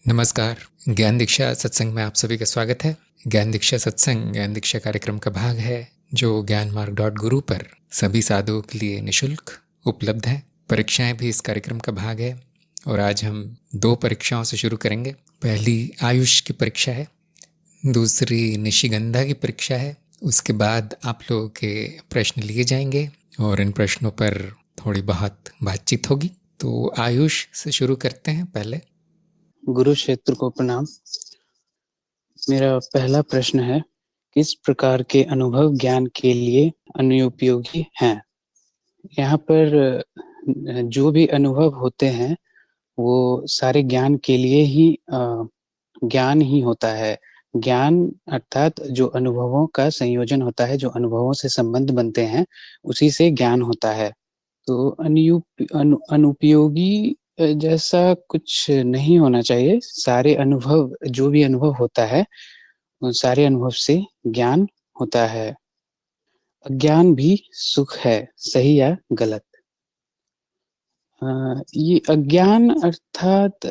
नमस्कार। ज्ञान दीक्षा सत्संग में आप सभी का स्वागत है। ज्ञान दीक्षा सत्संग ज्ञान दीक्षा कार्यक्रम का भाग है जो ज्ञानमार्ग.गुरु पर सभी साधुओं के लिए निशुल्क उपलब्ध है। परीक्षाएं भी इस कार्यक्रम का भाग है और आज हम 2 परीक्षाओं से शुरू करेंगे। पहली आयुष की परीक्षा है, दूसरी निशिगंधा की परीक्षा है। उसके बाद आप लोगों के प्रश्न लिए जाएंगे और इन प्रश्नों पर थोड़ी बहुत बातचीत होगी। तो आयुष से शुरू करते हैं। पहले गुरु क्षेत्र को प्रणाम। मेरा पहला प्रश्न है, किस प्रकार के अनुभव ज्ञान के लिए अनुपयोगी हैं? यहाँ पर जो भी अनुभव होते हैं वो सारे ज्ञान के लिए ही ज्ञान ही होता है। ज्ञान अर्थात जो अनुभवों का संयोजन होता है, जो अनुभवों से संबंध बनते हैं, उसी से ज्ञान होता है। तो अनुपयोगी जैसा कुछ नहीं होना चाहिए। सारे अनुभव, जो भी अनुभव होता है, उन सारे अनुभव से ज्ञान होता है। अज्ञान भी सुख है, सही या गलत? ये अज्ञान अर्थात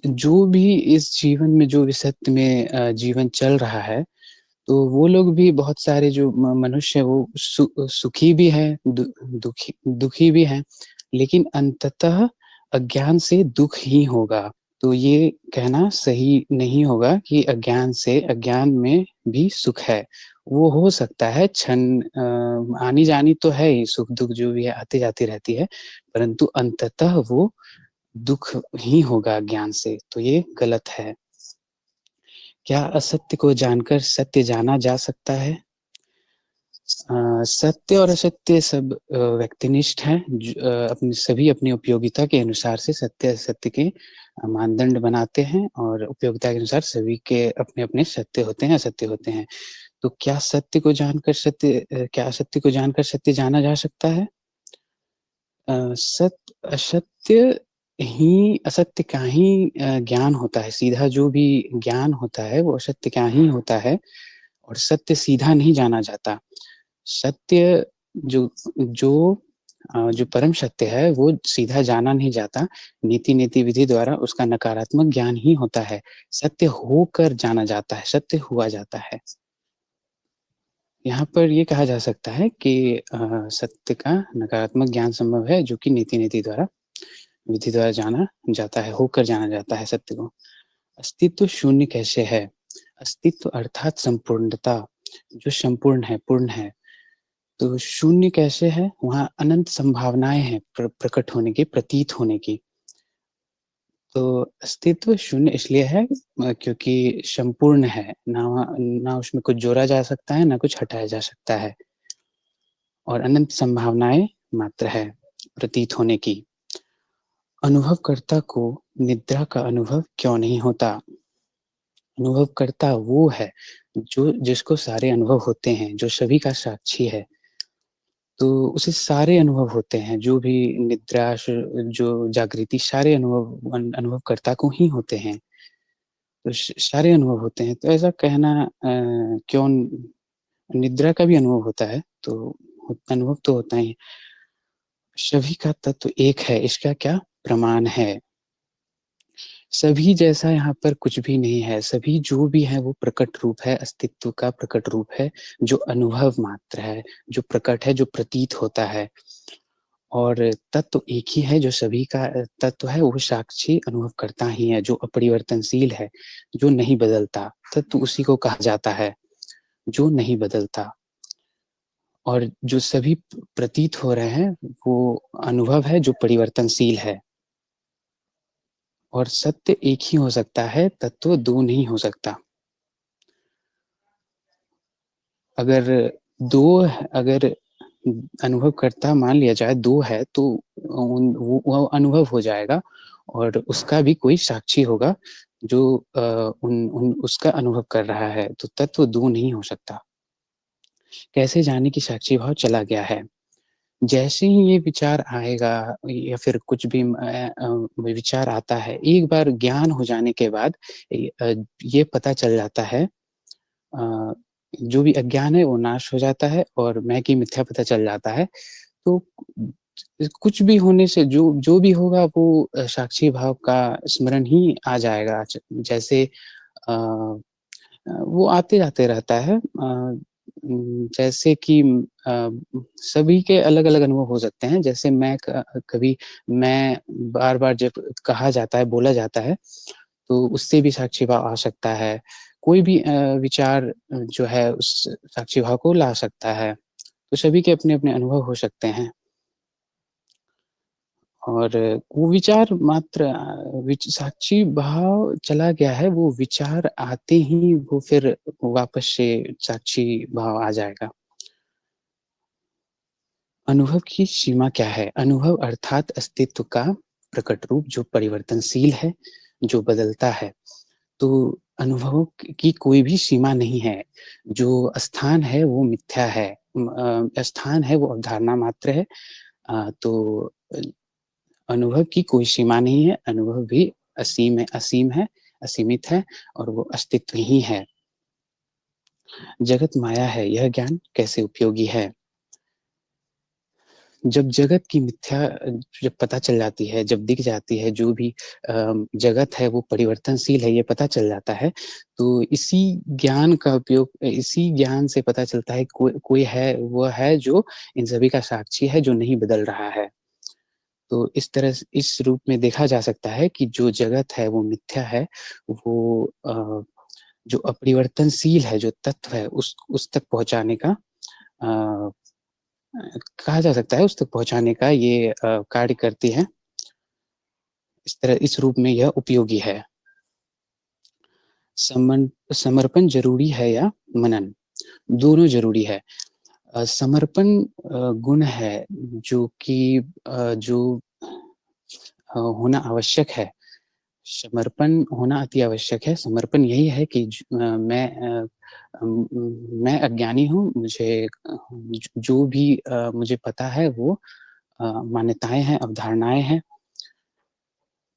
जो भी इस जीवन में, जो भी सत्य में जीवन चल रहा है, तो वो लोग भी, बहुत सारे जो मनुष्य है, वो सुखी भी है, दुखी भी है, लेकिन अंततः अज्ञान से दुख ही होगा। तो ये कहना सही नहीं होगा कि अज्ञान में भी सुख है। वो हो सकता है, क्षण आनी जानी तो है ही, सुख दुख जो भी है आती जाती रहती है, परंतु अंततः वो दुख ही होगा अज्ञान से। तो ये गलत है। क्या असत्य को जानकर सत्य जाना जा सकता है? सत्य और असत्य सब व्यक्तिनिष्ठ हैं। अपनी सभी अपनी उपयोगिता के अनुसार से सत्य असत्य के मानदंड बनाते हैं और उपयोगिता के अनुसार सभी के अपने अपने सत्य होते हैं, असत्य होते हैं। तो क्या असत्य को जानकर सत्य जाना जा सकता है? सत्य असत्य ही, असत्य का ही ज्ञान होता है। सीधा जो भी ज्ञान होता है वो असत्य का ही होता है और सत्य सीधा नहीं जाना जाता। सत्य जो जो जो परम सत्य है वो सीधा जाना नहीं जाता। नीति नीति विधि द्वारा उसका नकारात्मक ज्ञान ही होता है। सत्य होकर जाना जाता है, सत्य हुआ जाता है। यहाँ पर ये कहा जा सकता है कि सत्य का नकारात्मक ज्ञान संभव है, जो कि नीति नीति द्वारा, विधि द्वारा जाना जाता है, होकर जाना जाता है सत्य को। अस्तित्व शून्य कैसे है? अस्तित्व अर्थात संपूर्णता, जो संपूर्ण है, पूर्ण है। तो शून्य कैसे है? वहाँ अनंत संभावनाएं हैं प्रकट होने की, प्रतीत होने की। तो अस्तित्व शून्य इसलिए है क्योंकि संपूर्ण है, ना उसमें कुछ जोड़ा जा सकता है, ना कुछ हटाया जा सकता है, और अनंत संभावनाएं मात्र है प्रतीत होने की। अनुभवकर्ता को निद्रा का अनुभव क्यों नहीं होता? अनुभवकर्ता वो है जो, जिसको सारे अनुभव होते हैं, जो सभी का साक्षी है। तो उसे सारे अनुभव होते हैं, जो भी निद्रा, जो जागृति, सारे अनुभवकर्ता को ही होते हैं। तो सारे अनुभव होते हैं। तो ऐसा कहना क्यों? निद्रा का भी अनुभव होता है, तो अनुभव तो होता ही है। सभी का तत्व एक है, इसका क्या प्रमाण है? सभी जैसा यहाँ पर कुछ भी नहीं है। सभी जो भी है वो प्रकट रूप है, अस्तित्व का प्रकट रूप है, जो अनुभव मात्र है, जो प्रकट है, जो प्रतीत होता है। और तत्व एक ही है, जो सभी का तत्व है, वो साक्षी अनुभवकर्ता ही है, जो अपरिवर्तनशील है, जो नहीं बदलता। तत्व उसी को कहा जाता है जो नहीं बदलता। और जो सभी प्रतीत हो रहे हैं वो अनुभव है, जो परिवर्तनशील है। और सत्य एक ही हो सकता है, तत्व दो नहीं हो सकता। अगर अगर अनुभवकर्ता मान लिया जाए दो है, तो वो अनुभव हो जाएगा और उसका भी कोई साक्षी होगा जो उसका अनुभव कर रहा है। तो तत्व दो नहीं हो सकता। कैसे जाने कि साक्षी भाव चला गया है? जैसे ही ये विचार आएगा या फिर कुछ भी विचार आता है, एक बार ज्ञान हो जाने के बाद ये पता चल जाता है, जो भी अज्ञान है वो नाश हो जाता है और मैं की मिथ्या पता चल जाता है। तो कुछ भी होने से जो भी होगा वो साक्षी भाव का स्मरण ही आ जाएगा। जैसे वो आते-जाते रहता है। जैसे कि सभी के अलग-अलग अनुभव हो सकते हैं। जैसे कभी मैं बार-बार जब कहा जाता है, बोला जाता है, तो उससे भी साक्षी भाव आ सकता है। कोई भी विचार जो है उस साक्षी भाव को ला सकता है। तो सभी के अपने-अपने अनुभव हो सकते हैं। और वो विचार मात्र साक्षी भाव चला गया है, वो विचार आते ही वो फिर वापस से साक्षी भाव आ जाएगा। अनुभव की सीमा क्या है? अनुभव अर्थात अस्तित्व का प्रकट रूप जो परिवर्तनशील है, जो बदलता है। तो अनुभवों की कोई भी सीमा नहीं है। जो स्थान है वो मिथ्या है। स्थान है वो अवधारणा मात्र है। तो अनुभव की कोई सीमा नहीं है, अनुभव भी असीम है, असीमित है और वो अस्तित्व ही है। जगत माया है, यह ज्ञान कैसे उपयोगी है? जब जगत की मिथ्या जब पता चल जाती है, जब दिख जाती है, जो भी जगत है वो परिवर्तनशील है, ये पता चल जाता है, तो इसी ज्ञान से पता चलता है कोई है, वो है जो इन सभी का साक्षी है, जो नहीं बदल रहा है। तो इस तरह से इस रूप में देखा जा सकता है कि जो जगत है वो मिथ्या है, वो जो अपरिवर्तनशील है, जो तत्व है उस तक पहुँचाने का अ, कहा जा सकता है उस तक पहुँचाने का ये कार्य करती है। इस रूप में यह उपयोगी है। समर्पण ज़रूरी है या मनन? दोनों ज़रूरी है। समर्पण गुण है जो कि जो होना आवश्यक है। समर्पण होना अति आवश्यक है। समर्पण यही है कि मैं अज्ञानी हूँ, मुझे जो भी मुझे पता है वो मान्यताएँ हैं, अवधारणाएँ हैं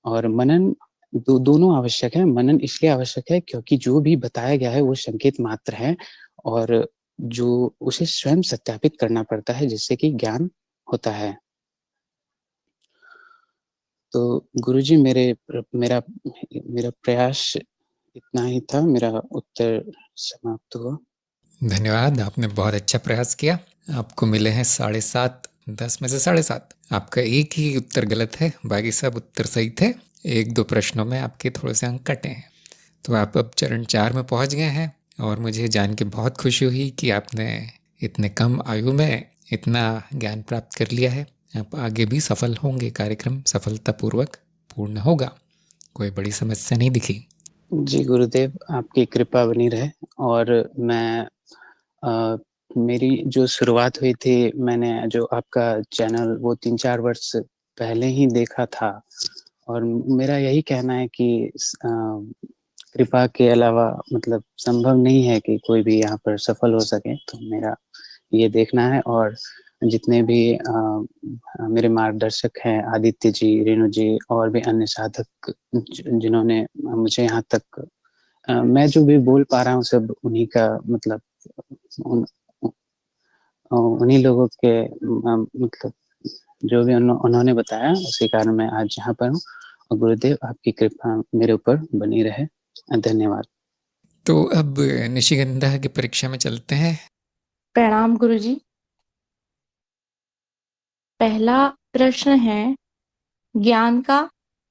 और मनन दोनों आवश्यक है। मनन इसलिए आवश्यक है क्योंकि जो भी बताया गया है वो संकेत मात्र है और जो उसे स्वयं सत्यापित करना पड़ता है जिससे कि ज्ञान होता है। तो गुरुजी मेरा मेरा प्रयास इतना ही था, मेरा उत्तर समाप्त हुआ। धन्यवाद, आपने बहुत अच्छा प्रयास किया। आपको मिले हैं 7.5, 10 में से 7.5। आपका एक ही उत्तर गलत है, बाकी सब उत्तर सही थे। 1-2 प्रश्नों में आपके थोड़े से अंक कटे हैं। तो आप अब चरण 4 में पहुंच गए हैं और मुझे जान के बहुत खुशी हुई कि आपने इतने कम आयु में इतना ज्ञान प्राप्त कर लिया है। आप आगे भी सफल होंगे, कार्यक्रम सफलतापूर्वक पूर्ण होगा, कोई बड़ी समस्या नहीं दिखी। जी गुरुदेव, आपकी कृपा बनी रहे और अ, मेरी जो शुरुआत हुई थी, मैंने जो आपका चैनल वो 3-4 वर्ष पहले ही देखा था और मेरा यही कहना है कि कृपा के अलावा मतलब संभव नहीं है कि कोई भी यहाँ पर सफल हो सके, तो मेरा ये देखना है और जितने भी मेरे मार्गदर्शक हैं, आदित्य जी, रेणु जी और भी अन्य साधक जिन्होंने मुझे यहाँ तक मैं जो भी बोल पा रहा हूँ सब उन्हीं का मतलब उन उन्हीं लोगों के मतलब जो भी उन्होंने बताया उसी कारण मैं आज यहाँ पर हूँ और गुरुदेव आपकी कृपा मेरे ऊपर बनी रहे। धन्यवाद। तो अब निशिगंधा की परीक्षा में चलते हैं। प्रणाम गुरुजी। पहला प्रश्न है, ज्ञान का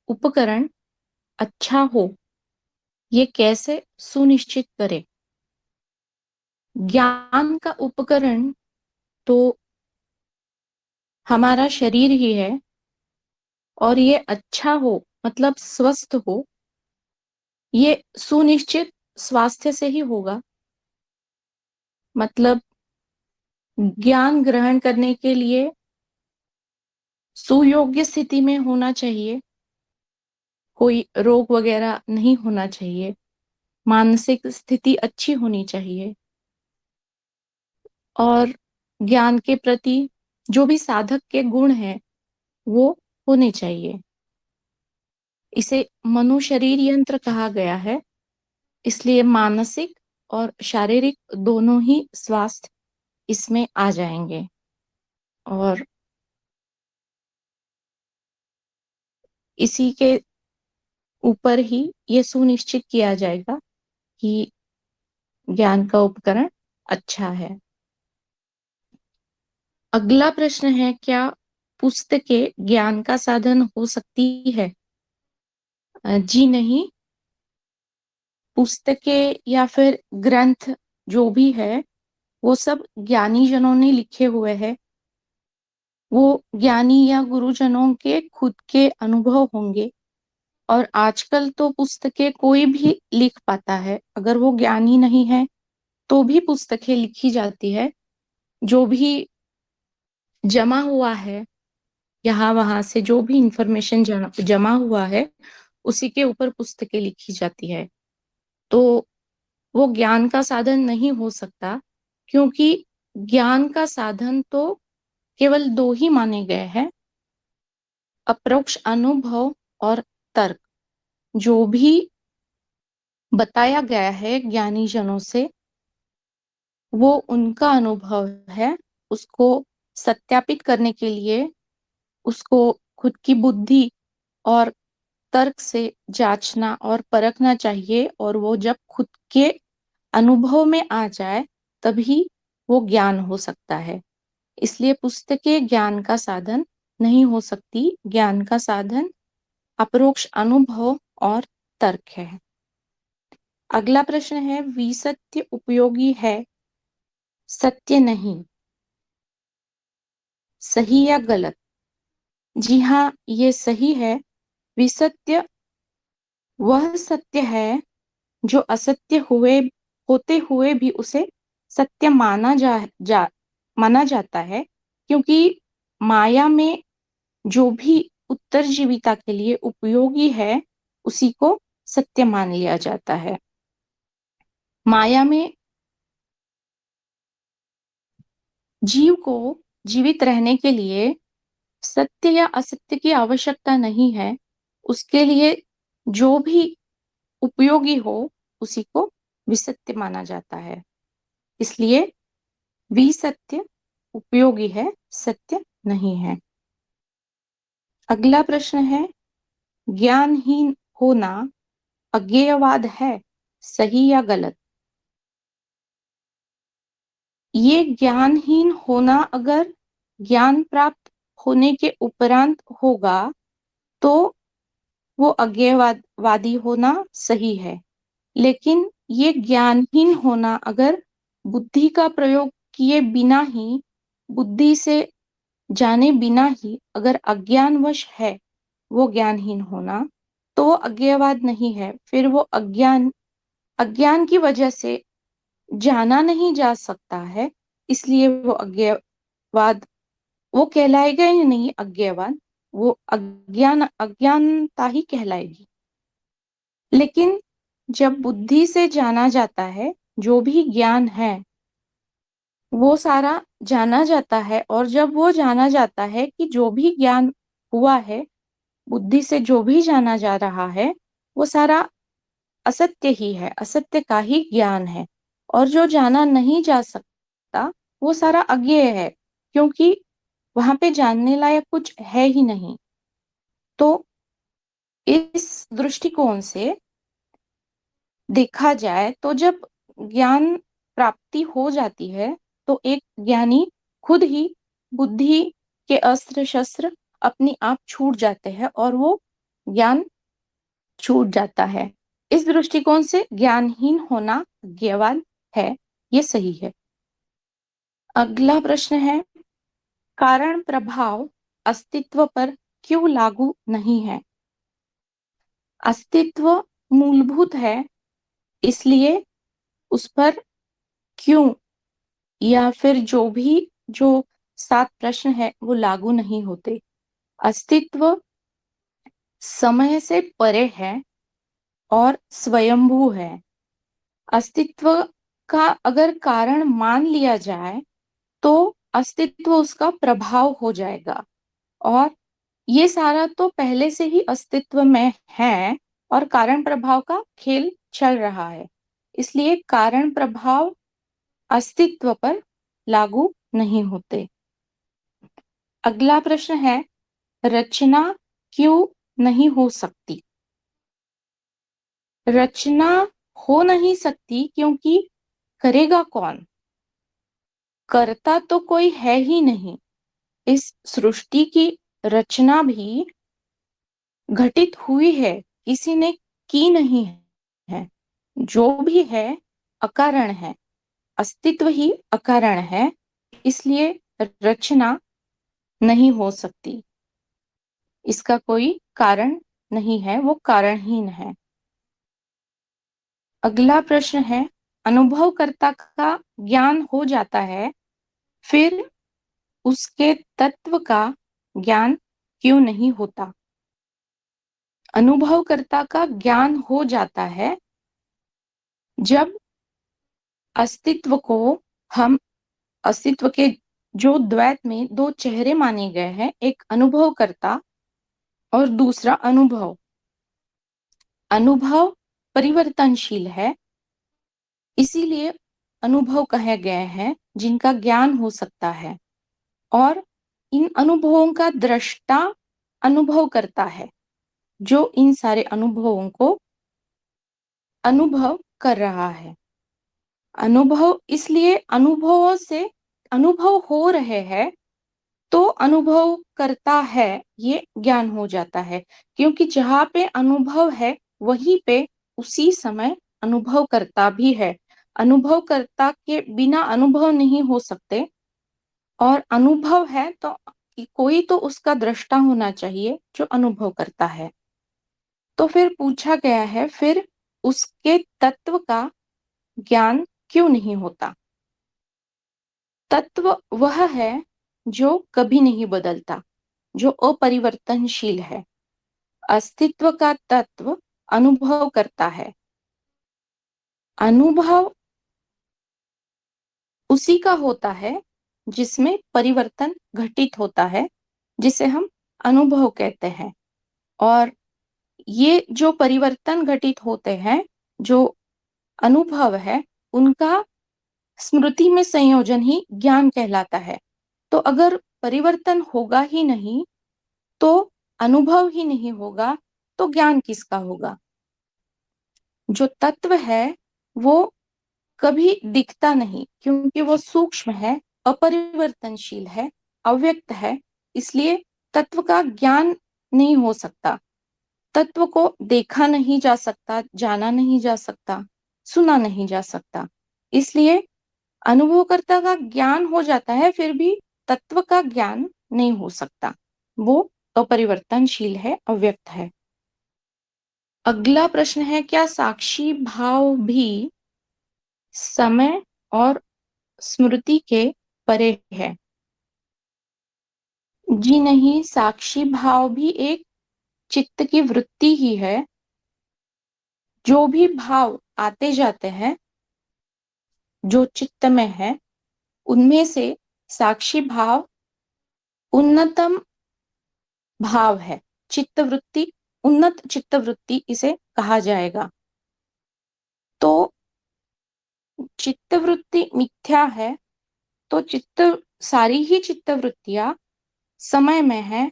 उपकरण अच्छा हो ये कैसे सुनिश्चित करें? ज्ञान का उपकरण तो हमारा शरीर ही है और ये अच्छा हो मतलब स्वस्थ हो, ये सुनिश्चित स्वास्थ्य से ही होगा। मतलब ज्ञान ग्रहण करने के लिए सुयोग्य स्थिति में होना चाहिए, कोई रोग वगैरह नहीं होना चाहिए, मानसिक स्थिति अच्छी होनी चाहिए और ज्ञान के प्रति जो भी साधक के गुण हैं वो होने चाहिए। इसे मनु शरीर यंत्र कहा गया है, इसलिए मानसिक और शारीरिक दोनों ही स्वास्थ्य इसमें आ जाएंगे। और इसी के ऊपर ही ये सुनिश्चित किया जाएगा कि ज्ञान का उपकरण अच्छा है। अगला प्रश्न है, क्या पुस्तकें ज्ञान का साधन हो सकती है? जी नहीं। पुस्तकें या फिर ग्रंथ जो भी है वो सब ज्ञानी जनों ने लिखे हुए हैं। वो ज्ञानी या गुरुजनों के खुद के अनुभव होंगे। और आजकल तो पुस्तकें कोई भी लिख पाता है, अगर वो ज्ञानी नहीं है तो भी पुस्तकें लिखी जाती है। जो भी जमा हुआ है यहाँ वहां से, जो भी इंफॉर्मेशन जमा हुआ है उसी के ऊपर पुस्तकें लिखी जाती है। तो वो ज्ञान का साधन नहीं हो सकता, क्योंकि ज्ञान का साधन तो केवल दो ही माने गए हैं, अपरोक्ष अनुभव और तर्क। जो भी बताया गया है ज्ञानी जनों से वो उनका अनुभव है, उसको सत्यापित करने के लिए उसको खुद की बुद्धि और तर्क से जांचना और परखना चाहिए, और वो जब खुद के अनुभव में आ जाए तभी वो ज्ञान हो सकता है। इसलिए पुस्तकें ज्ञान का साधन नहीं हो सकती। ज्ञान का साधन अपरोक्ष अनुभव और तर्क है। अगला प्रश्न है, विसत्य उपयोगी है, सत्य नहीं, सही या गलत? जी हाँ, ये सही है। विसत्य वह सत्य है जो असत्य होते हुए भी उसे सत्य माना जाता है, क्योंकि माया में जो भी उत्तरजीविता के लिए उपयोगी है उसी को सत्य मान लिया जाता है। माया में जीव को जीवित रहने के लिए सत्य या असत्य की आवश्यकता नहीं है। उसके लिए जो भी उपयोगी हो उसी को विसत्य माना जाता है। इसलिए विसत्य उपयोगी है, सत्य नहीं है। अगला प्रश्न है, ज्ञानहीन होना अज्ञेयवाद है, सही या गलत? ये ज्ञानहीन होना अगर ज्ञान प्राप्त होने के उपरांत होगा तो वो अज्ञेयवादी होना सही है। लेकिन ये ज्ञानहीन होना अगर बुद्धि का प्रयोग किए बिना ही, बुद्धि से जाने बिना ही अगर अज्ञानवश है वो ज्ञानहीन होना, तो वो अज्ञेयवाद नहीं है। फिर वो अज्ञान की वजह से जाना नहीं जा सकता है, इसलिए वो अज्ञेयवाद, वो कहलाएगा ही नहीं अज्ञेयवाद, वो अज्ञानता ही कहलाएगी। लेकिन जब बुद्धि से जाना जाता है, जो भी ज्ञान है वो सारा जाना जाता है, और जब वो जाना जाता है कि जो भी ज्ञान हुआ है, बुद्धि से जो भी जाना जा रहा है वो सारा असत्य ही है, असत्य का ही ज्ञान है। और जो जाना नहीं जा सकता वो सारा अज्ञेय है, क्योंकि वहां पे जानने लायक कुछ है ही नहीं। तो इस दृष्टिकोण से देखा जाए तो जब ज्ञान प्राप्ति हो जाती है तो एक ज्ञानी खुद ही बुद्धि के अस्त्र शस्त्र अपने आप छूट जाते हैं और वो ज्ञान छूट जाता है। इस दृष्टिकोण से ज्ञानहीन होना अज्ञेयवाद है, ये सही है। अगला प्रश्न है, कारण प्रभाव अस्तित्व पर क्यों लागू नहीं है? अस्तित्व मूलभूत है, इसलिए उस पर क्यों या फिर जो 7 प्रश्न है वो लागू नहीं होते। अस्तित्व समय से परे है और स्वयंभू है। अस्तित्व का अगर कारण मान लिया जाए तो अस्तित्व उसका प्रभाव हो जाएगा, और ये सारा तो पहले से ही अस्तित्व में है और कारण प्रभाव का खेल चल रहा है। इसलिए कारण प्रभाव अस्तित्व पर लागू नहीं होते। अगला प्रश्न है, रचना क्यों नहीं हो सकती। रचना हो नहीं सकती क्योंकि करेगा कौन? करता तो कोई है ही नहीं। इस सृष्टि की रचना भी घटित हुई है, किसी ने की नहीं है। जो भी है अकारण है, अस्तित्व ही अकारण है, इसलिए रचना नहीं हो सकती। इसका कोई कारण नहीं है, वो कारणहीन है। अगला प्रश्न है, अनुभवकर्ता का ज्ञान हो जाता है, फिर उसके तत्व का ज्ञान क्यों नहीं होता? अनुभवकर्ता का ज्ञान हो जाता है जब अस्तित्व को हम अस्तित्व के जो द्वैत में दो चेहरे माने गए हैं, एक अनुभवकर्ता और दूसरा अनुभव। अनुभव परिवर्तनशील है, इसीलिए अनुभव कहे गए हैं जिनका ज्ञान हो सकता है, और इन अनुभवों का दृष्टा अनुभव करता है जो इन सारे अनुभवों को अनुभव कर रहा है। अनुभव इसलिए अनुभवों से अनुभव हो रहे हैं तो अनुभव करता है, ये ज्ञान हो जाता है, क्योंकि जहाँ पे अनुभव है वहीं पे उसी समय अनुभव करता भी है। अनुभव करता के बिना अनुभव नहीं हो सकते, और अनुभव है तो कोई तो उसका दृष्टा होना चाहिए जो अनुभव करता है। तो फिर पूछा गया है, फिर उसके तत्व का ज्ञान क्यों नहीं होता? तत्व वह है जो कभी नहीं बदलता, जो अपरिवर्तनशील है। अस्तित्व का तत्व अनुभव करता है। अनुभव उसी का होता है जिसमें परिवर्तन घटित होता है, जिसे हम अनुभव कहते हैं। और ये जो परिवर्तन घटित होते हैं, जो अनुभव है, उनका स्मृति में संयोजन ही ज्ञान कहलाता है। तो अगर परिवर्तन होगा ही नहीं, तो अनुभव ही नहीं होगा, तो ज्ञान किसका होगा? जो तत्व है वो कभी दिखता नहीं, क्योंकि वो सूक्ष्म है, अपरिवर्तनशील है, अव्यक्त है, इसलिए तत्व का ज्ञान नहीं हो सकता। तत्व को देखा नहीं जा सकता, जाना नहीं जा सकता, सुना नहीं जा सकता, इसलिए अनुभवकर्ता का ज्ञान हो जाता है, फिर भी तत्व का ज्ञान नहीं हो सकता। वो अपरिवर्तनशील है, अव्यक्त है। अगला प्रश्न है, क्या साक्षी भाव भी समय और स्मृति के परे है? जी नहीं, साक्षी भाव भी एक चित्त की वृत्ति ही है। जो भी भाव आते जाते हैं जो चित्त में है, उनमें से साक्षी भाव उन्नतम भाव है। चित्तवृत्ति, उन्नत चित्तवृत्ति इसे कहा जाएगा। तो चित्तवृत्ति मिथ्या है, तो सारी ही चित्तवृत्तियां समय में है,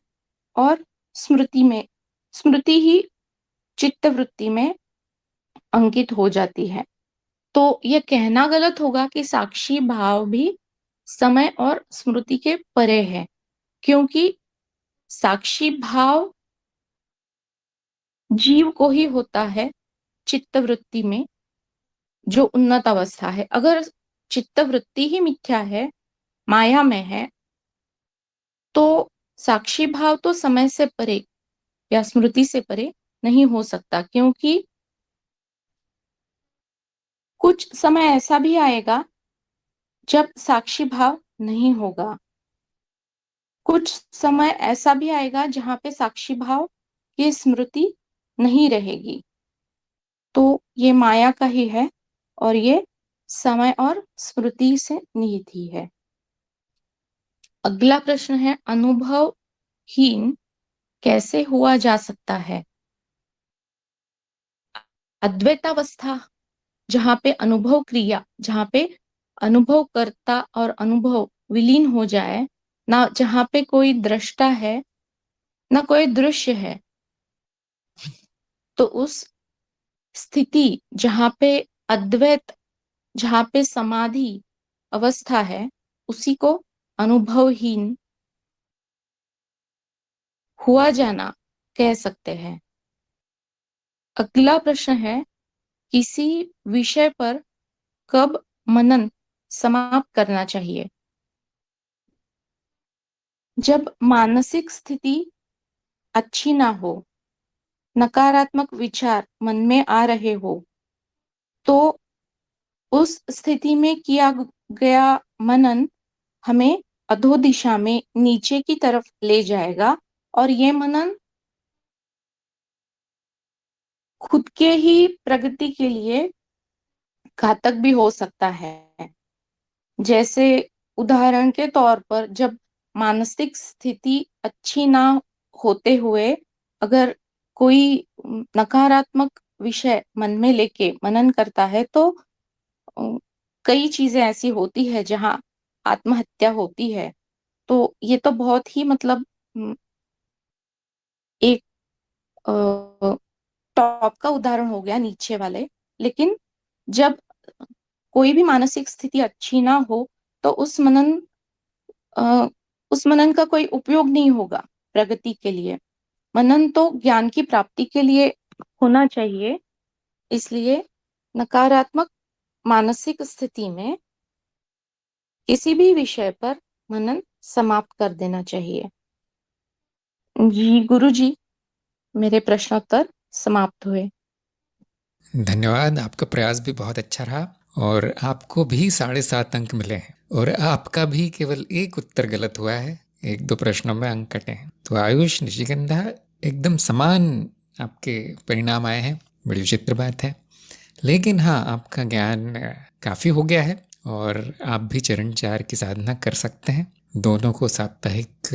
और स्मृति ही चित्तवृत्ति में अंकित हो जाती है। तो यह कहना गलत होगा कि साक्षी भाव भी समय और स्मृति के परे है, क्योंकि साक्षी भाव जीव को ही होता है चित्तवृत्ति में, जो उन्नत अवस्था है। अगर चित्तवृत्ति ही मिथ्या है, माया में है, तो साक्षी भाव तो समय से परे या स्मृति से परे नहीं हो सकता, क्योंकि कुछ समय ऐसा भी आएगा जब साक्षी भाव नहीं होगा। कुछ समय ऐसा भी आएगा जहां पे साक्षी भाव की स्मृति नहीं रहेगी। तो ये माया का ही है, और ये समय और स्मृति से निहित ही है। अगला प्रश्न है, अनुभवहीन कैसे हुआ जा सकता है? अद्वैतावस्था, जहां पे अनुभव क्रिया, जहां पे अनुभव कर्ता और अनुभव विलीन हो जाए, ना जहां पे कोई दृष्टा है ना कोई दृश्य है, तो उस स्थिति जहाँ पे अद्वैत, जहाँ पे समाधि अवस्था है, उसी को अनुभवहीन हुआ जाना कह सकते हैं। अगला प्रश्न है, किसी विषय पर कब मनन समाप्त करना चाहिए? जब मानसिक स्थिति अच्छी ना हो, नकारात्मक विचार मन में आ रहे हो, तो उस स्थिति में किया गया मनन हमें अधो दिशा में नीचे की तरफ ले जाएगा और ये मनन खुद के ही प्रगति के लिए घातक भी हो सकता है। जैसे उदाहरण के तौर पर, जब मानसिक स्थिति अच्छी ना होते हुए अगर कोई नकारात्मक विषय मन में लेके मनन करता है, तो कई चीजें ऐसी होती है जहाँ आत्महत्या होती है। तो ये तो बहुत ही मतलब एक टॉप का उदाहरण हो गया, नीचे वाले। लेकिन जब कोई भी मानसिक स्थिति अच्छी ना हो, तो अ, उस मनन का कोई उपयोग नहीं होगा प्रगति के लिए। मनन तो ज्ञान की प्राप्ति के लिए होना चाहिए। इसलिए नकारात्मक मानसिक स्थिति में किसी भी विषय पर मनन समाप्त कर देना चाहिए। जी गुरुजी, मेरे प्रश्नोत्तर समाप्त हुए। धन्यवाद। आपका प्रयास भी बहुत अच्छा रहा और आपको भी 7.5 अंक मिले हैं और आपका भी केवल एक उत्तर गलत हुआ है, 1-2 प्रश्नों में अंक कटे हैं। तो आयुष, निशिगंधा, एकदम समान आपके परिणाम आए हैं। बड़ी विचित्र बात है, लेकिन हाँ, आपका ज्ञान काफ़ी हो गया है और आप भी चरण 4 की साधना कर सकते हैं। दोनों को साप्ताहिक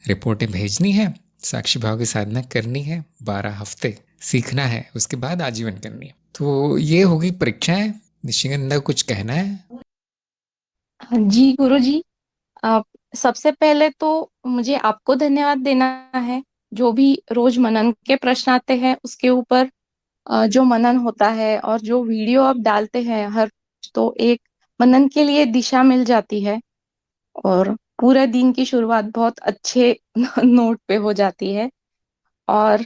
रिपोर्टें भेजनी है, साक्षी भाव की साधना करनी है, 12 हफ्ते सीखना है, उसके बाद आजीवन करनी है। तो ये होगी परीक्षाएं। निशिगंधा, कुछ कहना है? जी गुरुजी, सबसे पहले तो मुझे आपको धन्यवाद देना है। जो भी रोज मनन के प्रश्न आते हैं उसके ऊपर जो मनन होता है और जो वीडियो आप डालते हैं हर, तो एक मनन के लिए दिशा मिल जाती है और पूरे दिन की शुरुआत बहुत अच्छे नोट पे हो जाती है। और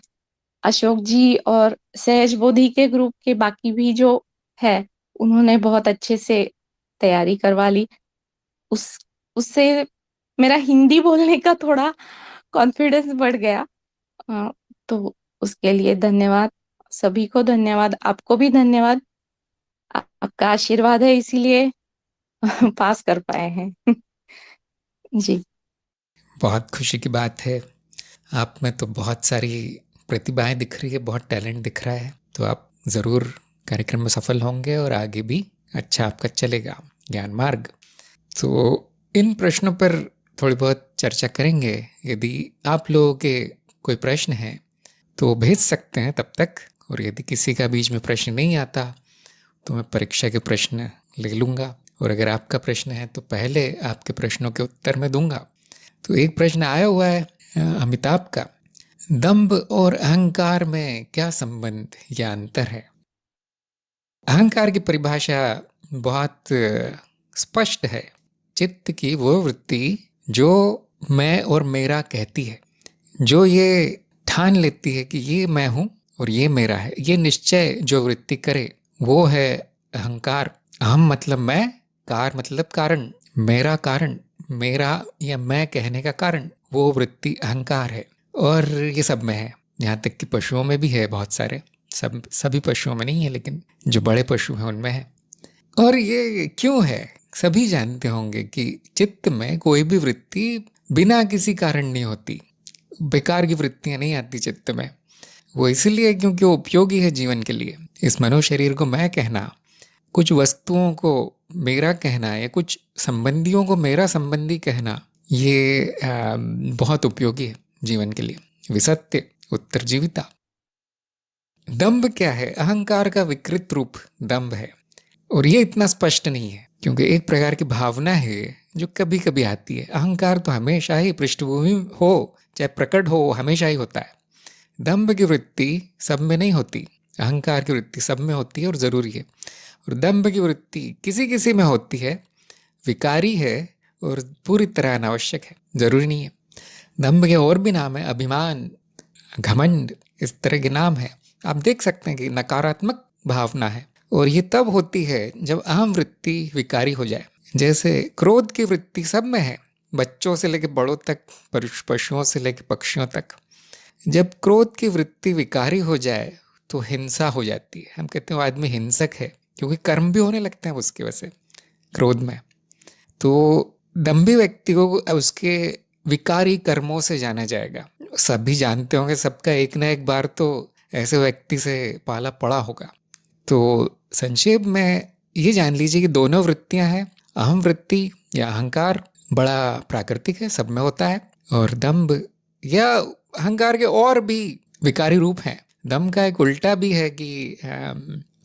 अशोक जी और सहज बोधि के ग्रुप के बाकी भी जो है, उन्होंने बहुत अच्छे से तैयारी करवा ली। उस उससे मेरा हिंदी बोलने का थोड़ा कॉन्फिडेंस बढ़ गया। अ, तो उसके लिए धन्यवाद। सभी को धन्यवाद, आपको भी धन्यवाद। आपका आशीर्वाद है, इसीलिए पास कर पाए हैं। जी, बहुत खुशी की बात है। आप में तो बहुत सारी प्रतिभाएं दिख रही है, बहुत टैलेंट दिख रहा है। तो आप ज़रूर कार्यक्रम में सफल होंगे और आगे भी अच्छा आपका चलेगा ज्ञान मार्ग। तो इन प्रश्नों पर थोड़ी बहुत चर्चा करेंगे। यदि आप लोगों के कोई प्रश्न हैं तो भेज सकते हैं तब तक, और यदि किसी का बीच में प्रश्न नहीं आता तो मैं परीक्षा के प्रश्न ले लूँगा, और अगर आपका प्रश्न है तो पहले आपके प्रश्नों के उत्तर मैं दूंगा। तो एक प्रश्न आया हुआ है अमिताभ का, दंभ और अहंकार में क्या संबंध या अंतर है? अहंकार की परिभाषा बहुत स्पष्ट है। चित्त की वो वृत्ति जो मैं और मेरा कहती है, जो ये ठान लेती है कि ये मैं हूँ और ये मेरा है, ये निश्चय जो वृत्ति करे वो है अहंकार। अहम मतलब मैं, कार मतलब कारण, मेरा कारण, मेरा या मैं कहने का कारण, वो वृत्ति अहंकार है। और ये सब में है, यहाँ तक कि पशुओं में भी है बहुत सारे, सभी पशुओं में नहीं है, लेकिन जो बड़े पशु हैं उनमें है। और ये क्यों है? सभी जानते होंगे कि चित्त में कोई भी वृत्ति बिना किसी कारण नहीं होती। बेकार की वृत्तियां नहीं आती चित्त में। वो इसलिए क्योंकि वो उपयोगी है जीवन के लिए। इस मनो शरीर को मैं कहना, कुछ वस्तुओं को मेरा कहना या कुछ संबंधियों को मेरा संबंधी कहना, ये बहुत उपयोगी है जीवन के लिए। विसत्य, उत्तरजीविता। दंभ क्या है? अहंकार का विकृत रूप दंभ है। और ये इतना स्पष्ट नहीं है क्योंकि एक प्रकार की भावना है जो कभी कभी आती है। अहंकार तो हमेशा ही पृष्ठभूमि हो चाहे प्रकट हो, हमेशा ही होता है। दंभ की वृत्ति सब में नहीं होती, अहंकार की वृत्ति सब में होती है और ज़रूरी है, और दंभ की वृत्ति किसी किसी में होती है, विकारी है और पूरी तरह अनावश्यक है, ज़रूरी नहीं है। दंभ के और भी नाम है, अभिमान, घमंड, इस तरह के नाम है। आप देख सकते हैं कि नकारात्मक भावना है, और ये तब होती है जब अहम वृत्ति विकारी हो जाए। जैसे क्रोध की वृत्ति सब में है, बच्चों से लेकर बड़ों तक, पशुओं से लेकर पक्षियों तक। जब क्रोध की वृत्ति विकारी हो जाए तो हिंसा हो जाती है। हम कहते हैं वो आदमी हिंसक है, क्योंकि कर्म भी होने लगते हैं उसकी वजह से क्रोध में। तो दंभी व्यक्ति को उसके विकारी कर्मों से जाना जाएगा। सभी जानते होंगे, सबका एक ना एक बार तो ऐसे व्यक्ति से पाला पड़ा होगा। तो संक्षेप में ये जान लीजिए कि दोनों वृत्तियां हैं। अहम वृत्ति या अहंकार बड़ा प्राकृतिक है, सब में होता है, और दंभ या अहंकार के और भी विकारी रूप हैं। दंभ का एक उल्टा भी है कि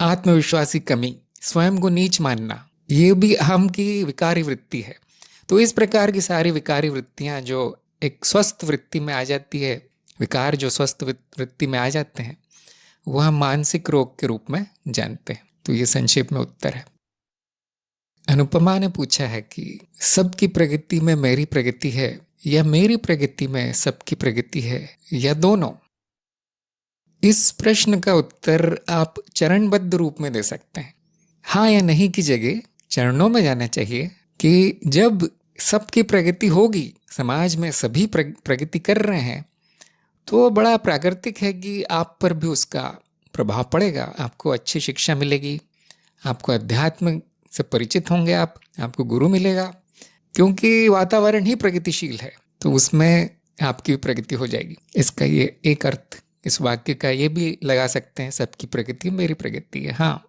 आत्मविश्वासी कमी, स्वयं को नीच मानना, ये भी अहम की विकारी वृत्ति है। तो इस प्रकार की सारी विकारी वृत्तियां जो एक स्वस्थ वृत्ति में आ जाती है, विकार जो स्वस्थ वृत्ति में आ जाते हैं, वह हम मानसिक रोग के रूप में जानते हैं। तो ये संक्षेप में उत्तर है। अनुपमा ने पूछा है कि सबकी प्रगति में मेरी प्रगति है, या मेरी प्रगति में सबकी प्रगति है, या दोनों? इस प्रश्न का उत्तर आप चरणबद्ध रूप में दे सकते हैं। हाँ या नहीं की जगह चरणों में जाना चाहिए कि जब सबकी प्रगति होगी, समाज में सभी प्रगति कर रहे हैं, तो बड़ा प्राकृतिक है कि आप पर भी उसका प्रभाव पड़ेगा। आपको अच्छी शिक्षा मिलेगी, आपको अध्यात्म से परिचित होंगे, आपको गुरु मिलेगा, क्योंकि वातावरण ही प्रगतिशील है, तो उसमें आपकी प्रगति हो जाएगी। इसका ये एक अर्थ इस वाक्य का ये भी लगा सकते हैं, सबकी प्रगति मेरी प्रगति है। हाँ,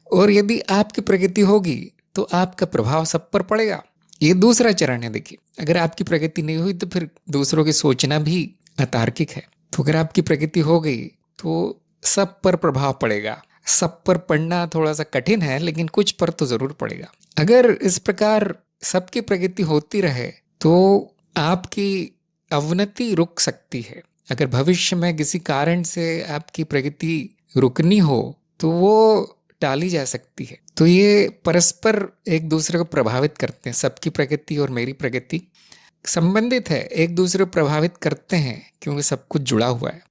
और यदि आपकी प्रगति होगी तो आपका प्रभाव सब पर पड़ेगा। ये दूसरा चरण है। देखिए, अगर आपकी प्रगति नहीं हुई तो फिर दूसरों की सोचना भी अतार्किक है। तो अगर आपकी प्रगति हो गई तो सब पर प्रभाव पड़ेगा। सब पर पड़ना थोड़ा सा कठिन है, लेकिन कुछ पर तो जरूर पड़ेगा। अगर इस प्रकार सबकी प्रगति होती रहे तो आपकी अवनति रुक सकती है। अगर भविष्य में किसी कारण से आपकी प्रगति रुकनी हो तो वो टाली जा सकती है। तो ये परस्पर एक दूसरे को प्रभावित करते हैं। सबकी प्रगति और मेरी प्रगति संबंधित है, एक दूसरे को प्रभावित करते हैं, क्योंकि सब कुछ जुड़ा हुआ है।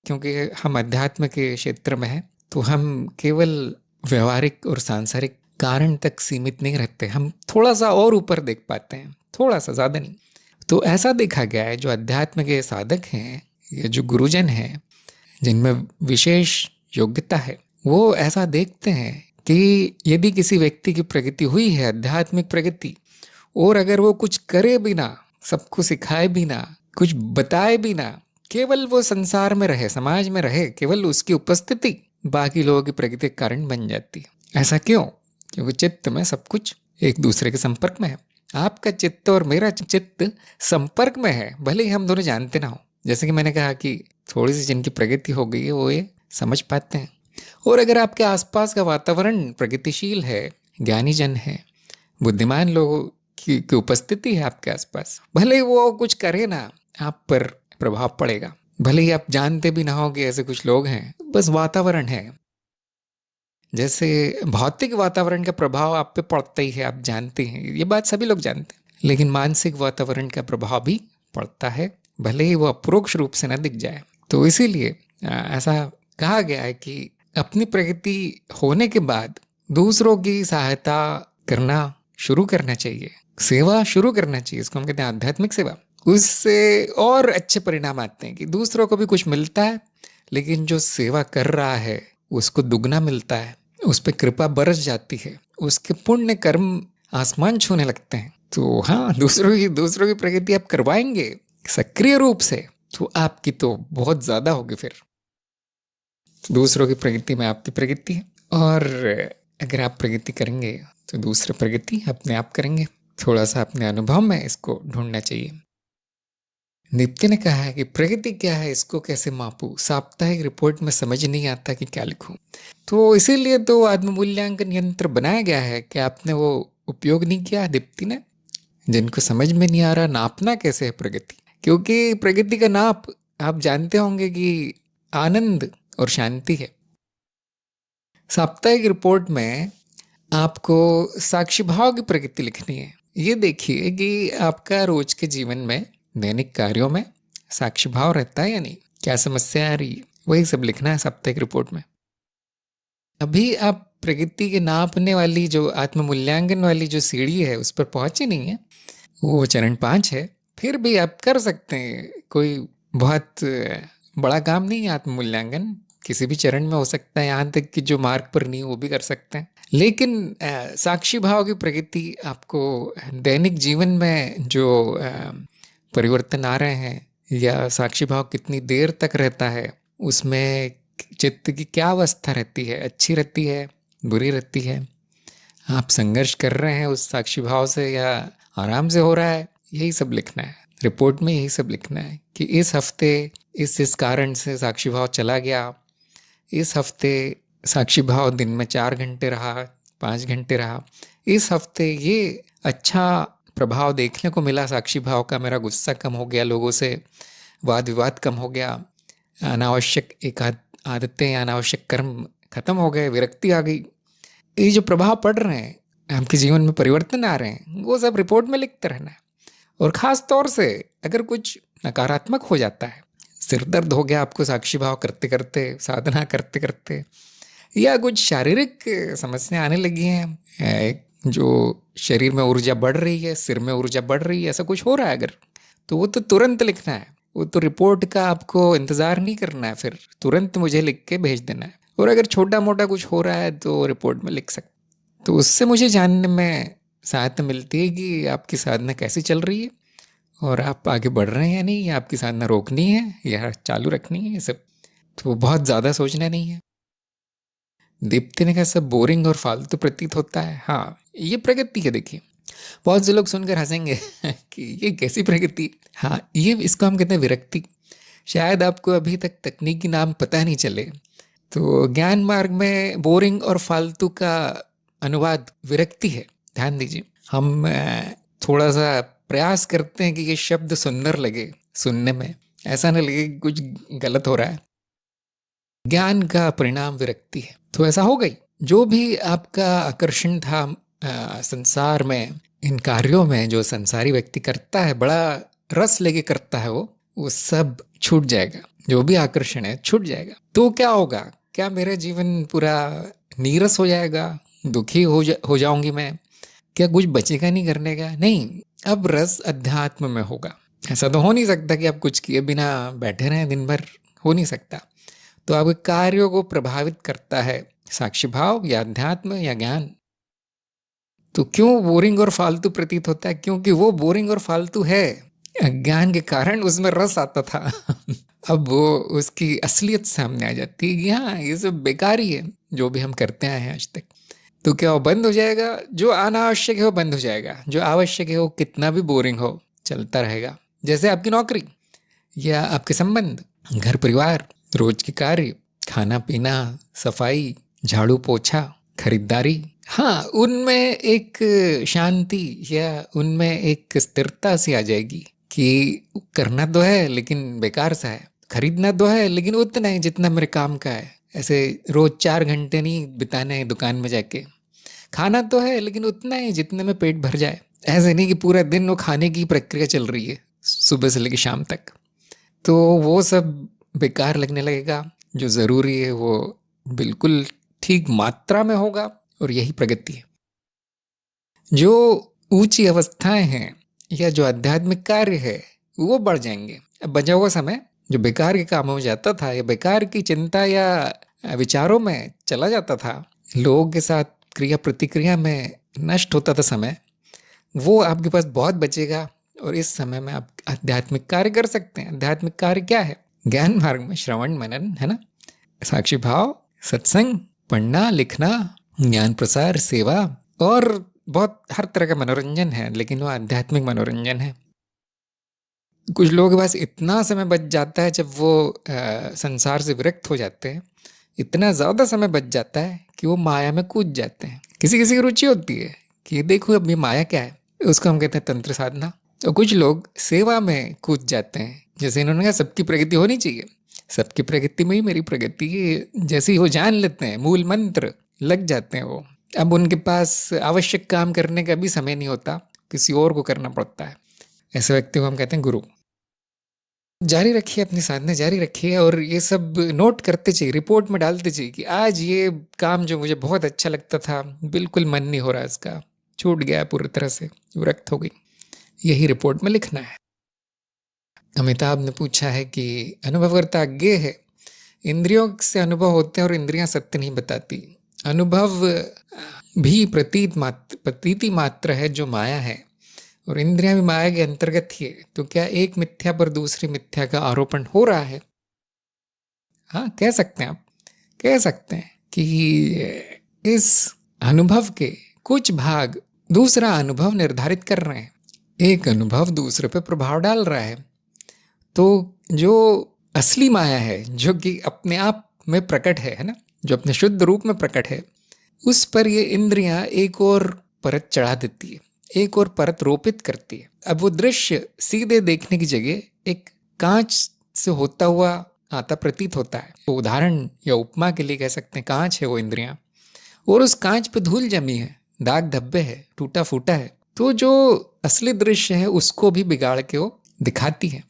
क्योंकि हम अध्यात्म के क्षेत्र में हैं, तो हम केवल व्यवहारिक और सांसारिक कारण तक सीमित नहीं रहते, हम थोड़ा सा और ऊपर देख पाते हैं, थोड़ा सा, ज़्यादा नहीं। तो ऐसा देखा गया है, जो अध्यात्म के साधक हैं या जो गुरुजन हैं जिनमें विशेष योग्यता है, वो ऐसा देखते हैं कि यदि किसी व्यक्ति की प्रगति हुई है, आध्यात्मिक प्रगति, और अगर वो कुछ करे बिना, सबको सिखाए बिना, कुछ बताए बिना, केवल वो संसार में रहे, समाज में रहे, केवल उसकी उपस्थिति बाकी लोगों की प्रगति के कारण बन जाती है। ऐसा क्यों? क्योंकि चित्त में सब कुछ एक दूसरे के संपर्क में है। आपका चित्त और मेरा चित्त संपर्क में है, भले ही हम दोनों जानते ना हो। जैसे कि मैंने कहा कि थोड़ी सी जिनकी प्रगति हो गई है वो ये समझ पाते हैं। और अगर आपके आसपास का वातावरण प्रगतिशील है, ज्ञानी जन है, बुद्धिमान लोगों की उपस्थिति है आपके आसपास, भले ही वो कुछ करे ना, आप पर प्रभाव पड़ेगा। भले ही आप जानते भी ना हो कि ऐसे कुछ लोग हैं, बस वातावरण है। जैसे भौतिक वातावरण का प्रभाव आप पे पड़ता ही है, आप जानते हैं, ये बात सभी लोग जानते हैं। लेकिन मानसिक वातावरण का प्रभाव भी पड़ता है, भले ही वो अप्रोक्ष रूप से न दिख जाए। तो इसीलिए ऐसा कहा गया है कि अपनी प्रगति होने के बाद दूसरों की सहायता करना शुरू करना चाहिए, सेवा शुरू करना चाहिए। इसको हम कहते हैं आध्यात्मिक सेवा। उससे और अच्छे परिणाम आते हैं कि दूसरों को भी कुछ मिलता है, लेकिन जो सेवा कर रहा है उसको दुगना मिलता है, उस पर कृपा बरस जाती है, उसके पुण्य कर्म आसमान छूने लगते हैं। तो हाँ, दूसरों की प्रगति आप करवाएंगे सक्रिय रूप से, तो आपकी तो बहुत ज्यादा होगी। फिर दूसरों की प्रगति में आपकी प्रगति है, और अगर आप प्रगति करेंगे तो दूसरे प्रगति अपने आप करेंगे। थोड़ा सा अपने अनुभव में इसको ढूंढना चाहिए। नित्य ने कहा है कि प्रगति क्या है, इसको कैसे मापूं, साप्ताहिक रिपोर्ट में समझ नहीं आता कि क्या लिखूं। तो इसीलिए तो आत्ममूल्यांकन यंत्र बनाया गया है कि आपने वो उपयोग नहीं किया दीप्ति ने। जिनको समझ में नहीं आ रहा नापना कैसे है प्रगति, क्योंकि प्रगति का नाप आप जानते होंगे कि आनंद और शांति है। साप्ताहिक रिपोर्ट में आपको साक्षी भाव की प्रकृति लिखनी है। ये देखिए कि आपका रोज के जीवन में, दैनिक कार्यों में साक्षी भाव रहता है या नहीं, क्या समस्या आ रही है, वही सब लिखना है साप्ताहिक रिपोर्ट में। अभी आप प्रकृति के नापने वाली जो आत्ममूल्यांकन वाली जो सीढ़ी है उस पर पहुंचे नहीं है, वो चरण 5 है। फिर भी आप कर सकते हैं, कोई बहुत बड़ा काम नहीं है आत्ममूल्यांकन, किसी भी चरण में हो सकता है, यहाँ तक कि जो मार्ग पर नहीं वो भी कर सकते हैं। लेकिन साक्षी भाव की प्रकृति आपको दैनिक जीवन में जो परिवर्तन आ रहे हैं, या साक्षी भाव कितनी देर तक रहता है, उसमें चित्त की क्या अवस्था रहती है, अच्छी रहती है, बुरी रहती है, आप संघर्ष कर रहे हैं उस साक्षी भाव से या आराम से हो रहा है, यही सब लिखना है रिपोर्ट में। यही सब लिखना है कि इस हफ्ते इस कारण से साक्षी भाव चला गया, इस हफ्ते साक्षी भाव दिन में 4 घंटे रहा, 5 घंटे रहा, इस हफ्ते ये अच्छा प्रभाव देखने को मिला साक्षी भाव का, मेरा गुस्सा कम हो गया, लोगों से वाद विवाद कम हो गया, अनावश्यक एक आदतें या अनावश्यक कर्म खत्म हो गए, विरक्ति आ गई। ये जो प्रभाव पड़ रहे हैं, आपके जीवन में परिवर्तन आ रहे हैं, वो सब रिपोर्ट में लिखते रहना है। और ख़ास तौर से अगर कुछ नकारात्मक हो जाता है, सिर दर्द हो गया आपको साक्षी भाव करते करते, साधना करते करते, या कुछ शारीरिक समस्या आने लगी हैं, जो शरीर में ऊर्जा बढ़ रही है, सिर में ऊर्जा बढ़ रही है, ऐसा कुछ हो रहा है अगर, तो वो तो तुरंत लिखना है। वो तो रिपोर्ट का आपको इंतज़ार नहीं करना है, फिर तुरंत मुझे लिख के भेज देना है। और अगर छोटा मोटा कुछ हो रहा है तो रिपोर्ट में लिख सकते, तो उससे मुझे जानने में सहायता मिलती है कि आपकी साधना कैसी चल रही है और आप आगे बढ़ रहे हैं या नहीं, या आपकी साधना रोकनी है या चालू रखनी है। ये सब तो बहुत ज़्यादा सोचना नहीं है। दीप्ति ने कहा सब बोरिंग और फालतू प्रतीत होता है। हाँ, ये प्रगति है। देखिए, बहुत से लोग सुनकर हंसेंगे कि ये कैसी प्रगति। हाँ, ये इसको हम कहते हैं विरक्ति। शायद आपको अभी तक तकनीकी नाम पता नहीं चले, तो ज्ञान मार्ग में बोरिंग और फालतू का अनुवाद विरक्ति है। ध्यान दीजिए, हम थोड़ा सा प्रयास करते हैं कि ये शब्द सुंदर लगे सुनने में, ऐसा न लगे कुछ गलत हो रहा है। ज्ञान का परिणाम विरक्ति है। तो ऐसा हो गई, जो भी आपका आकर्षण था संसार में, इन कार्यों में जो संसारी व्यक्ति करता है, बड़ा रस लेके करता है, वो सब छूट जाएगा। जो भी आकर्षण है छूट जाएगा। तो क्या होगा? क्या मेरा जीवन पूरा नीरस हो जाएगा, दुखी हो जाऊंगी मैं? क्या कुछ बचेगा नहीं करने का? नहीं, अब रस अध्यात्म में होगा। ऐसा तो हो नहीं सकता कि आप कुछ किए बिना बैठे रहें दिन भर, हो नहीं सकता। तो आपके कार्यों को प्रभावित करता है साक्षी भाव या अध्यात्म या ज्ञान। तो क्यों बोरिंग और फालतू प्रतीत होता है? क्योंकि वो बोरिंग और फालतू है। अज्ञान के कारण उसमें रस आता था अब वो उसकी असलियत सामने आ जाती है कि हाँ, ये सब बेकार ही है जो भी हम करते आए हैं आज तक। तो क्या वो बंद हो जाएगा? जो अनावश्यक है वो बंद हो जाएगा, जो आवश्यक है वो कितना भी बोरिंग हो चलता रहेगा। जैसे आपकी नौकरी या आपके संबंध, घर परिवार, रोज के कार्य, खाना पीना, सफाई, झाड़ू पोछा, खरीदारी, हाँ, उनमें एक शांति या उनमें एक स्थिरता सी आ जाएगी कि करना तो है लेकिन बेकार सा है, खरीदना तो है लेकिन उतना ही जितना मेरे काम का है। ऐसे रोज 4 घंटे नहीं बिताने हैं दुकान में जाके। खाना तो है लेकिन उतना ही जितने में पेट भर जाए। ऐसे नहीं कि पूरा दिन वो खाने की प्रक्रिया चल रही है सुबह से लेकर शाम तक, तो वो सब बेकार लगने लगेगा। जो ज़रूरी है वो बिल्कुल ठीक मात्रा में होगा, और यही प्रगति है। जो ऊंची अवस्थाएं हैं या जो आध्यात्मिक कार्य है वो बढ़ जाएंगे। अब बचा हुआ समय जो बेकार के कामों में जाता था या बेकार की चिंता या विचारों में चला जाता था, लोगों के साथ क्रिया प्रतिक्रिया में नष्ट होता था समय, वो आपके पास बहुत बचेगा। और इस समय में आप आध्यात्मिक कार्य कर सकते हैं। आध्यात्मिक कार्य क्या है? ज्ञान मार्ग में श्रवण मनन है ना, साक्षी भाव, सत्संग, पढ़ना लिखना, ज्ञान प्रसार, सेवा, और बहुत हर तरह का मनोरंजन है, लेकिन वो आध्यात्मिक मनोरंजन है। कुछ लोगों के पास इतना समय बच जाता है जब वो संसार से विरक्त हो जाते हैं, इतना ज़्यादा समय बच जाता है कि वो माया में कूद जाते हैं। किसी किसी की रुचि होती है कि देखो अब ये माया क्या है, उसको हम कहते हैं तंत्र साधना। तो कुछ लोग सेवा में कूद जाते हैं, जैसे इन्होंने कहा सबकी प्रगति होनी चाहिए, सबकी प्रगति में ही मेरी प्रगति, ये जैसे ही वो जान लेते हैं, मूल मंत्र लग जाते हैं वो। अब उनके पास आवश्यक काम करने का भी समय नहीं होता, किसी और को करना पड़ता है। ऐसे व्यक्ति को हम कहते हैं गुरु। जारी रखिए, अपनी साधना जारी रखिए, और ये सब नोट करते चाहिए, रिपोर्ट में डालते चाहिए कि आज ये काम जो मुझे बहुत अच्छा लगता था, बिल्कुल मन नहीं हो रहा इसका, छूट गया पूरी तरह से, विरक्त हो गई। यही रिपोर्ट में लिखना है। अमिताभ ने पूछा है कि अनुभवकर्ता आज्ञे है, इंद्रियों से अनुभव होते हैं और इंद्रियां सत्य नहीं बताती। अनुभव भी प्रतीति मात्र है जो माया है, और इंद्रियां भी माया के अंतर्गत ही है। तो क्या एक मिथ्या पर दूसरी मिथ्या का आरोपण हो रहा है? हाँ, कह सकते हैं, आप कह सकते हैं कि इस अनुभव के कुछ भाग दूसरा अनुभव निर्धारित कर रहे हैं, एक अनुभव दूसरे पे प्रभाव डाल रहा है। तो जो असली माया है, जो कि अपने आप में प्रकट है ना, जो अपने शुद्ध रूप में प्रकट है, उस पर ये इंद्रियां एक और परत चढ़ा देती है, एक और परत रोपित करती है। अब वो दृश्य सीधे देखने की जगह एक कांच से होता हुआ आता प्रतीत होता है। तो उदाहरण या उपमा के लिए कह सकते हैं, कांच है वो इंद्रियां, और उस कांच पे धूल जमी है, दाग धब्बे है, टूटा फूटा है। तो जो असली दृश्य है उसको भी बिगाड़ के वो दिखाती है।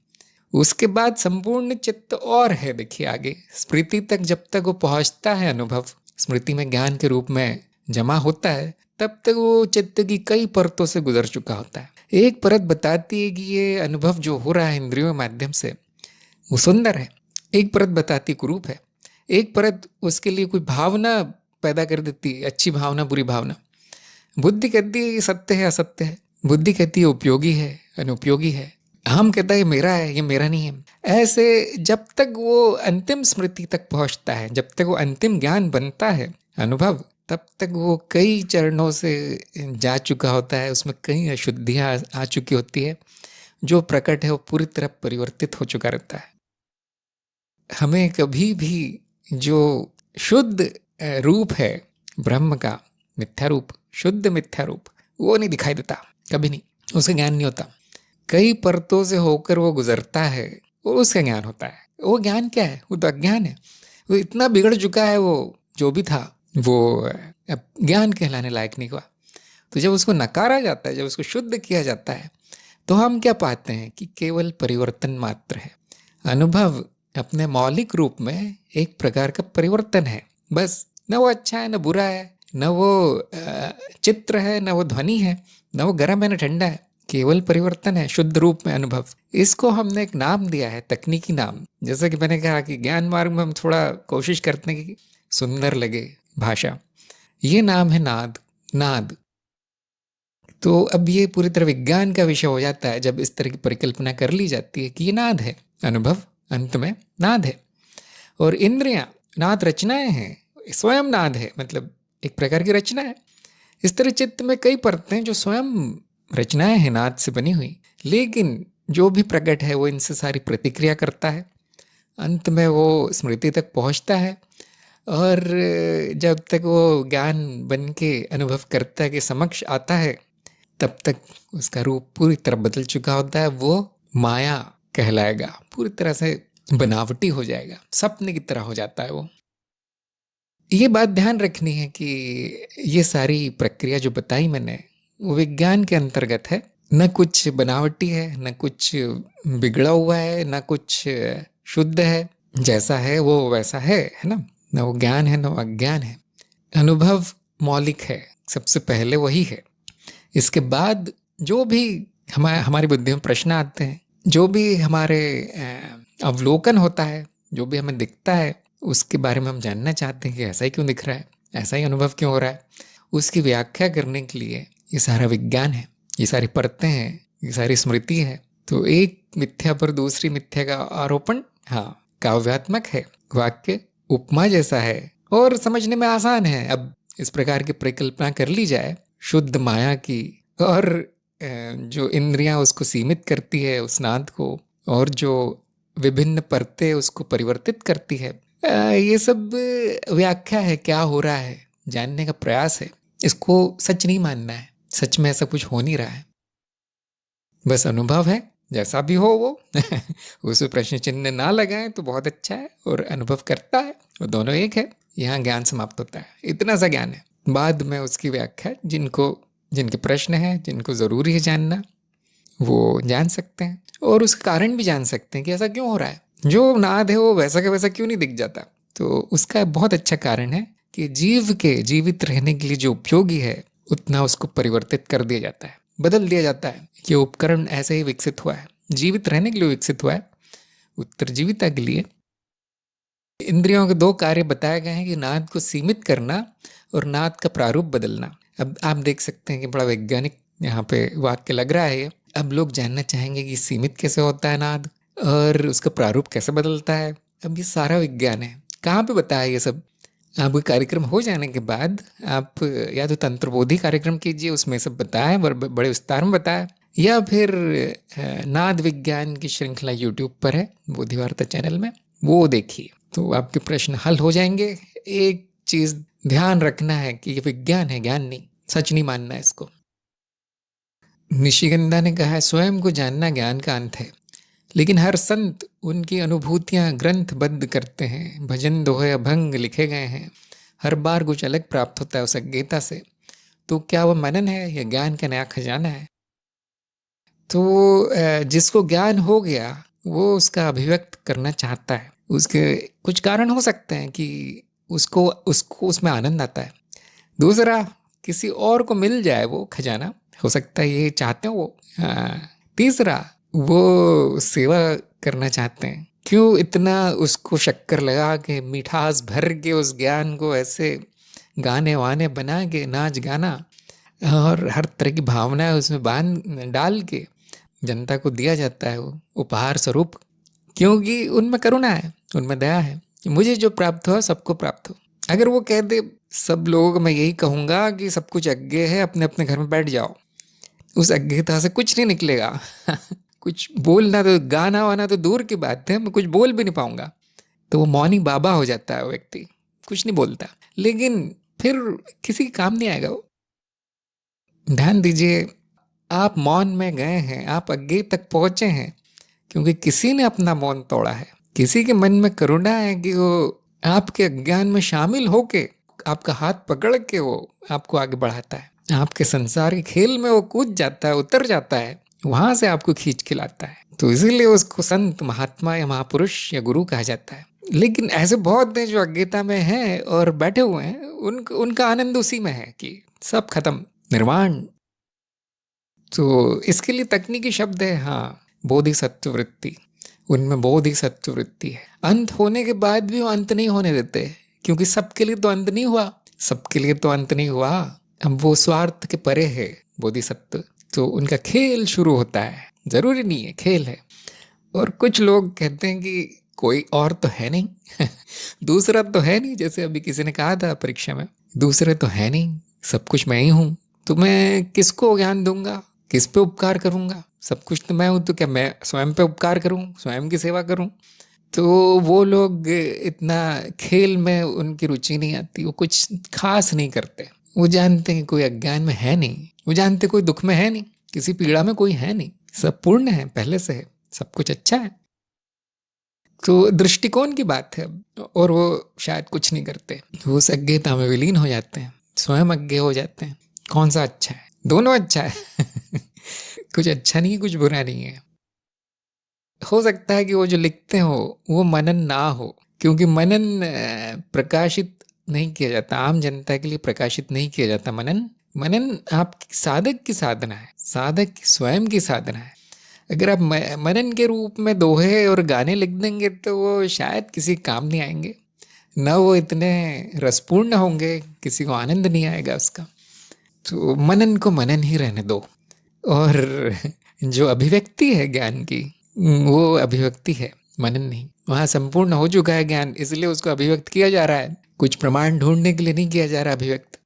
उसके बाद संपूर्ण चित्त और है, देखिए आगे स्मृति तक जब तक वो पहुंचता है, अनुभव स्मृति में ज्ञान के रूप में जमा होता है, तब तक वो चित्त की कई परतों से गुजर चुका होता है। एक परत बताती है कि ये अनुभव जो हो रहा है इंद्रियों के माध्यम से वो सुंदर है, एक परत बताती कुरूप है, एक परत उसके लिए कोई भावना पैदा कर देती है, अच्छी भावना बुरी भावना। बुद्धि कहती है ये सत्य है असत्य है, बुद्धि कहती है उपयोगी है अनुपयोगी है, हम कहता है ये मेरा है ये मेरा नहीं है। ऐसे जब तक वो अंतिम स्मृति तक पहुंचता है, जब तक वो अंतिम ज्ञान बनता है अनुभव, तब तक वो कई चरणों से जा चुका होता है, उसमें कई अशुद्धियाँ आ चुकी होती है, जो प्रकट है वो पूरी तरह परिवर्तित हो चुका रहता है। हमें कभी भी जो शुद्ध रूप है ब्रह्म का, मिथ्या रूप, शुद्ध मिथ्या रूप, वो नहीं दिखाई देता, कभी नहीं, उसका ज्ञान नहीं होता। कई परतों से होकर वो गुजरता है, वो उसका ज्ञान होता है। वो ज्ञान क्या है? वो तो अज्ञान है। वो इतना बिगड़ चुका है, वो जो भी था वो अब ज्ञान कहलाने लायक नहीं हुआ। तो जब उसको नकारा जाता है, जब उसको शुद्ध किया जाता है, तो हम क्या पाते हैं कि केवल परिवर्तन मात्र है। अनुभव अपने मौलिक रूप में एक प्रकार का परिवर्तन है, बस। न वो अच्छा है न बुरा है, न वो चित्र है न वो ध्वनि है, न वो गर्म है न ठंडा है, केवल परिवर्तन है शुद्ध रूप में अनुभव। इसको हमने एक नाम दिया है, तकनीकी नाम। जैसे कि मैंने कहा कि ज्ञान मार्ग में हम थोड़ा कोशिश करते हैं कि सुंदर लगे भाषा, ये नाम है नाद। नाद तो अब ये पूरी तरह विज्ञान का विषय हो जाता है जब इस तरह की परिकल्पना कर ली जाती है कि ये नाद है, अनुभव अंत में नाद है, और इंद्रियां नाद रचनाएं हैं, स्वयं नाद है, मतलब एक प्रकार की रचना है। इस तरह चित्त में कई परतें जो स्वयं रचनाएं हैं नाद से बनी हुई, लेकिन जो भी प्रकट है वो इनसे सारी प्रतिक्रिया करता है, अंत में वो स्मृति तक पहुंचता है, और जब तक वो ज्ञान बन के अनुभव करता है कि समक्ष आता है, तब तक उसका रूप पूरी तरह बदल चुका होता है। वो माया कहलाएगा, पूरी तरह से बनावटी हो जाएगा, सपने की तरह हो जाता है वो। ये बात ध्यान रखनी है कि ये सारी प्रक्रिया जो बताई मैंने वो विज्ञान के अंतर्गत है, न कुछ बनावटी है, न कुछ बिगड़ा हुआ है, न कुछ शुद्ध है। जैसा है वो वैसा है ना, न वो ज्ञान है न वो अज्ञान है। अनुभव मौलिक है, सबसे पहले वही है। इसके बाद जो भी हमारी बुद्धि में प्रश्न आते हैं, जो भी हमारे अवलोकन होता है, जो भी हमें दिखता है, उसके बारे में हम जानना चाहते हैं कि ऐसा ही क्यों दिख रहा है, ऐसा ही अनुभव क्यों हो रहा है, उसकी व्याख्या करने के लिए ये सारा विज्ञान है, ये सारी परतें हैं, ये सारी स्मृति है। तो एक मिथ्या पर दूसरी मिथ्या का आरोपण, हाँ, काव्यात्मक है, वाक्य उपमा जैसा है और समझने में आसान है। अब इस प्रकार की परिकल्पना कर ली जाए शुद्ध माया की, और जो इंद्रियां उसको सीमित करती है उस नाद को, और जो विभिन्न परतें उसको परिवर्तित करती है, ये सब व्याख्या है, क्या हो रहा है जानने का प्रयास है। इसको सच नहीं मानना है, सच में ऐसा कुछ हो नहीं रहा है। बस अनुभव है, जैसा भी हो वो उसमें प्रश्न चिन्ह ना लगाएं तो बहुत अच्छा है, और अनुभव करता है, वो दोनों एक है। यहाँ ज्ञान समाप्त होता है, इतना सा ज्ञान है। बाद में उसकी व्याख्या जिनके प्रश्न है, जिनको ज़रूरी है जानना, वो जान सकते हैं, और उसका कारण भी जान सकते हैं कि ऐसा क्यों हो रहा है, जो नाद है वो वैसा का वैसा क्यों नहीं दिख जाता। तो उसका बहुत अच्छा कारण है कि जीव के जीवित रहने के लिए जो उपयोगी है उतना उसको परिवर्तित कर दिया जाता है, बदल दिया जाता है। ये उपकरण ऐसे ही विकसित हुआ है, जीवित रहने के लिए विकसित हुआ है, उत्तरजीविता के लिए। इंद्रियों के दो कार्य बताए गए हैं कि नाद को सीमित करना और नाद का प्रारूप बदलना। अब आप देख सकते हैं कि बड़ा वैज्ञानिक यहाँ पे वाक्य लग रहा है ये। अब लोग जानना चाहेंगे कि सीमित कैसे होता है नाद और उसका प्रारूप कैसे बदलता है। अब ये सारा विज्ञान है, कहाँ पे बताया ये सब। आपका कार्यक्रम हो जाने के बाद आप या तो तंत्रबोधि कार्यक्रम कीजिए, उसमें सब बताया, बड़े विस्तार में बताया, या फिर नाद विज्ञान की श्रृंखला यूट्यूब पर है, बोधिवार्ता चैनल में, वो देखिए तो आपके प्रश्न हल हो जाएंगे। एक चीज ध्यान रखना है कि ये विज्ञान है, ज्ञान नहीं, सच नहीं मानना है इसको। निशिगंधा ने कहा है, स्वयं को जानना ज्ञान का अंत है, लेकिन हर संत उनकी अनुभूतियां ग्रंथबद्ध करते हैं, भजन दोहे अभंग लिखे गए हैं, हर बार कुछ अलग प्राप्त होता है उस अज्ञता से। तो क्या वह मनन है या ज्ञान का नया खजाना है? तो जिसको ज्ञान हो गया वो उसका अभिव्यक्त करना चाहता है। उसके कुछ कारण हो सकते हैं कि उसको उसमें आनंद आता है। दूसरा, किसी और को मिल जाए वो खजाना, हो सकता है ये चाहते हो वो। तीसरा, वो सेवा करना चाहते हैं। क्यों इतना उसको शक्कर लगा के, मिठास भर के उस ज्ञान को ऐसे गाने वाने बना के, नाच गाना और हर तरह की भावनाएं उसमें बांध डाल के जनता को दिया जाता है वो उपहार स्वरूप। क्योंकि उनमें करुणा है, उनमें दया है, मुझे जो प्राप्त हो सबको प्राप्त हो। अगर वो कह दे सब लोगों को मैं यही कहूँगा कि सब कुछ अज्ञे है, अपने अपने घर में बैठ जाओ, उस अज्ञता से कुछ नहीं निकलेगा कुछ बोलना तो, गाना वाना तो दूर की बात है, मैं कुछ बोल भी नहीं पाऊंगा। तो वो मौनी बाबा हो जाता है वो व्यक्ति, कुछ नहीं बोलता, लेकिन फिर किसी काम नहीं आएगा वो। ध्यान दीजिए, आप मौन में गए हैं, आप अज्ञे तक पहुंचे हैं क्योंकि किसी ने अपना मौन तोड़ा है। किसी के मन में करुणा है कि वो आपके अज्ञान में शामिल होके आपका हाथ पकड़ के वो आपको आगे बढ़ाता है, आपके संसार के खेल में वो कूद जाता है, उतर जाता है, वहां से आपको खींच के लाता है। तो इसीलिए उसको संत, महात्मा या महापुरुष या गुरु कहा जाता है। लेकिन ऐसे बहुत हैं जो अज्ञता में हैं और बैठे हुए हैं, उनका आनंद उसी में है कि सब खत्म, निर्वाण। तो इसके लिए तकनीकी शब्द है, हाँ, बोधिसत्व वृत्ति। उनमें बोधिसत्व वृत्ति है। अंत होने के बाद भी वो अंत नहीं होने देते, क्योंकि सबके लिए तो अंत नहीं हुआ, सबके लिए तो अंत नहीं हुआ। अब वो स्वार्थ के परे है बोधिसत्व, तो उनका खेल शुरू होता है। जरूरी नहीं है, खेल है। और कुछ लोग कहते हैं कि कोई और तो है नहीं दूसरा तो है नहीं, जैसे अभी किसी ने कहा था परीक्षा में, दूसरे तो है नहीं, सब कुछ मैं ही हूँ, तो मैं किसको ज्ञान दूंगा, किस पे उपकार करूंगा? सब कुछ तो मैं हूँ, तो क्या मैं स्वयं पे उपकार करूं, स्वयं की सेवा करूं? तो वो लोग इतना खेल में उनकी रुचि नहीं आती, वो कुछ खास नहीं करते। वो जानते हैं कोई अज्ञान में है नहीं, वो जानते कोई दुख में है नहीं, किसी पीड़ा में कोई है नहीं, सब पूर्ण है, पहले से है, सब कुछ अच्छा है। तो दृष्टिकोण की बात है, और वो शायद कुछ नहीं करते, वो उस अज्ञता में विलीन हो जाते हैं, स्वयं अज्ञे हो जाते हैं। कौन सा अच्छा है? दोनों अच्छा है कुछ अच्छा नहीं, कुछ बुरा नहीं है। हो सकता है कि वो जो लिखते हो वो मनन ना हो, क्योंकि मनन प्रकाशित नहीं किया जाता, आम जनता के लिए प्रकाशित नहीं किया जाता। मनन आप साधक की साधना है, साधक की स्वयं की साधना है। अगर आप मनन के रूप में दोहे और गाने लिख देंगे तो वो शायद किसी काम नहीं आएंगे, न वो इतने रसपूर्ण होंगे, किसी को आनंद नहीं आएगा उसका। तो मनन को मनन ही रहने दो, और जो अभिव्यक्ति है ज्ञान की, वो अभिव्यक्ति है, मनन नहीं। वहाँ संपूर्ण हो चुका है ज्ञान, इसलिए उसको अभिव्यक्त किया जा रहा है, कुछ प्रमाण ढूंढने के लिए नहीं किया जा रहा अभिव्यक्त।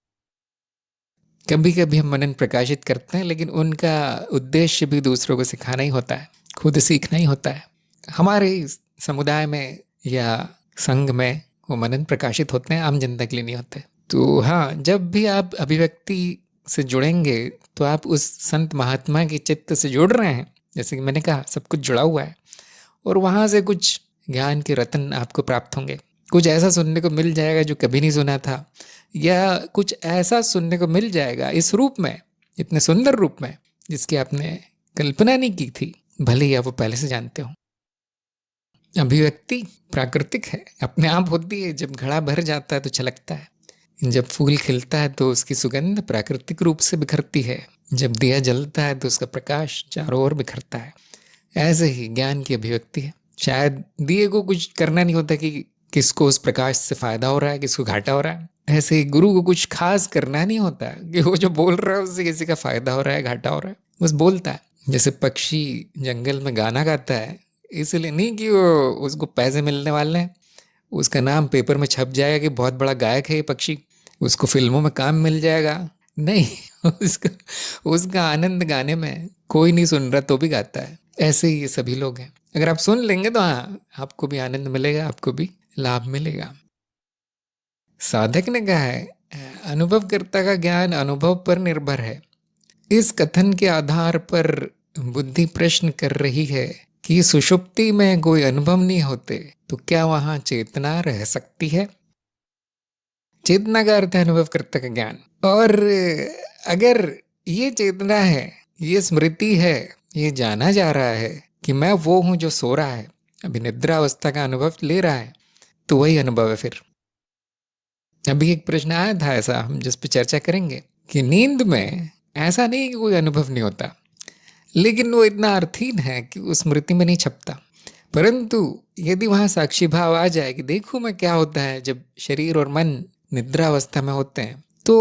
कभी कभी हम मनन प्रकाशित करते हैं, लेकिन उनका उद्देश्य भी दूसरों को सिखाना ही होता है, खुद सीखना ही होता है। हमारे समुदाय में या संघ में वो मनन प्रकाशित होते हैं, आम जनता के लिए नहीं होते। तो हाँ, जब भी आप अभिव्यक्ति से जुड़ेंगे तो आप उस संत महात्मा के चित्त से जुड़ रहे हैं। जैसे कि मैंने कहा, सब कुछ जुड़ा हुआ है और वहाँ से कुछ ज्ञान के रत्न आपको प्राप्त होंगे। कुछ ऐसा सुनने को मिल जाएगा जो कभी नहीं सुना था, या कुछ ऐसा सुनने को मिल जाएगा इस रूप में, इतने सुंदर रूप में, जिसकी आपने कल्पना नहीं की थी, भले ही आप वो पहले से जानते हो। अभिव्यक्ति प्राकृतिक है, अपने आप होती है। जब घड़ा भर जाता है तो छलकता है, जब फूल खिलता है तो उसकी सुगंध प्राकृतिक रूप से बिखरती है, जब दिया जलता है तो उसका प्रकाश चारों ओर बिखरता है। ऐसे ही ज्ञान की अभिव्यक्ति है। शायद दिए को कुछ करना नहीं होता कि किसको उस प्रकाश से फायदा हो रहा है, किसको घाटा हो रहा है। ऐसे ही गुरु को कुछ खास करना नहीं होता कि वो जो बोल रहा है उससे किसी का फायदा हो रहा है, घाटा हो रहा है, बस बोलता है। जैसे पक्षी जंगल में गाना गाता है, इसलिए नहीं कि वो उसको पैसे मिलने वाले हैं, उसका नाम पेपर में छप जाएगा कि बहुत बड़ा गायक है ये पक्षी, उसको फिल्मों में काम मिल जाएगा, नहीं। उसका आनंद गाने में, कोई नहीं सुन रहा तो भी गाता है। ऐसे ही ये सभी लोग हैं। अगर आप सुन लेंगे तो हाँ, आपको भी आनंद मिलेगा, आपको भी लाभ मिलेगा। साधक ने कहा है, अनुभवकर्ता का ज्ञान अनुभव पर निर्भर है। इस कथन के आधार पर बुद्धि प्रश्न कर रही है कि सुषुप्ति में कोई अनुभव नहीं होते तो क्या वहां चेतना रह सकती है? चेतना का अर्थ है अनुभवकर्ता का ज्ञान। और अगर ये चेतना है, ये स्मृति है, ये जाना जा रहा है कि मैं वो हूं जो सो रहा है, अभी निद्रा अवस्था का अनुभव ले रहा है, तो वही अनुभव है। फिर अभी एक प्रश्न आया था ऐसा, हम जिस पे चर्चा करेंगे, कि नींद में ऐसा नहीं कि कोई अनुभव नहीं होता, लेकिन वो इतना अर्थहीन है कि उस स्मृति में नहीं छपता। परंतु यदि वहां साक्षी भाव आ जाए कि देखो मैं क्या होता है जब शरीर और मन निद्रा अवस्था में होते हैं, तो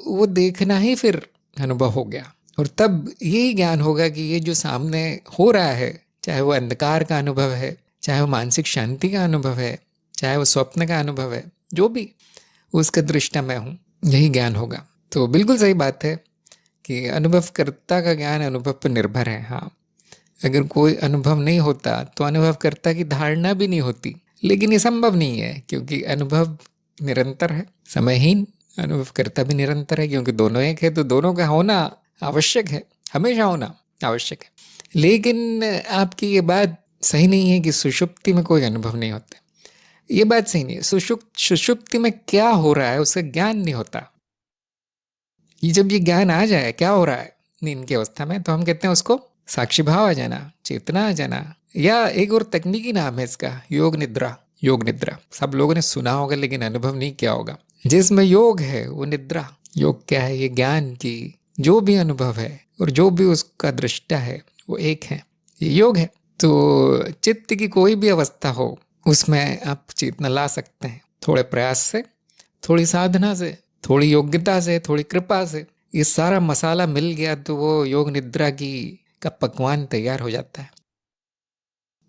वो देखना ही फिर अनुभव हो गया। और तब यही ज्ञान होगा कि ये जो सामने हो रहा है, चाहे वो अंधकार का अनुभव है, चाहे वो मानसिक शांति का अनुभव है, चाहे वो स्वप्न का अनुभव है, जो भी, उसका दृष्टा मैं हूँ, यही ज्ञान होगा। तो बिल्कुल सही बात है कि अनुभवकर्ता का ज्ञान अनुभव पर निर्भर है। हाँ, अगर कोई अनुभव नहीं होता तो अनुभवकर्ता की धारणा भी नहीं होती, लेकिन ये संभव नहीं है क्योंकि अनुभव निरंतर है, समयहीन। अनुभवकर्ता भी निरंतर है क्योंकि दोनों एक है, तो दोनों का होना आवश्यक है, हमेशा होना आवश्यक है। लेकिन आपकी ये बात सही नहीं है कि सुषुप्ति में कोई अनुभव नहीं होते। ये बात सही नहीं है। सुषुप्ति में क्या हो रहा है उसका ज्ञान नहीं होता। ये जब ये ज्ञान आ जाए क्या हो रहा है नींद की अवस्था में, तो हम कहते हैं उसको साक्षी भाव आ जाना, चेतना आ जाना, या एक और तकनीकी नाम है इसका, योग निद्रा। योग निद्रा सब लोगों ने सुना होगा लेकिन अनुभव नहीं किया होगा। जिसमें योग है वो निद्रा। योग क्या है? ये ज्ञान की जो भी अनुभव है और जो भी उसका दृष्टा है वो एक है, ये योग है। तो चित्त की कोई भी अवस्था हो उसमें आप चेतना ला सकते हैं, थोड़े प्रयास से, थोड़ी साधना से, थोड़ी योग्यता से, थोड़ी कृपा से। ये सारा मसाला मिल गया तो वो योग निद्रा की का पकवान तैयार हो जाता है।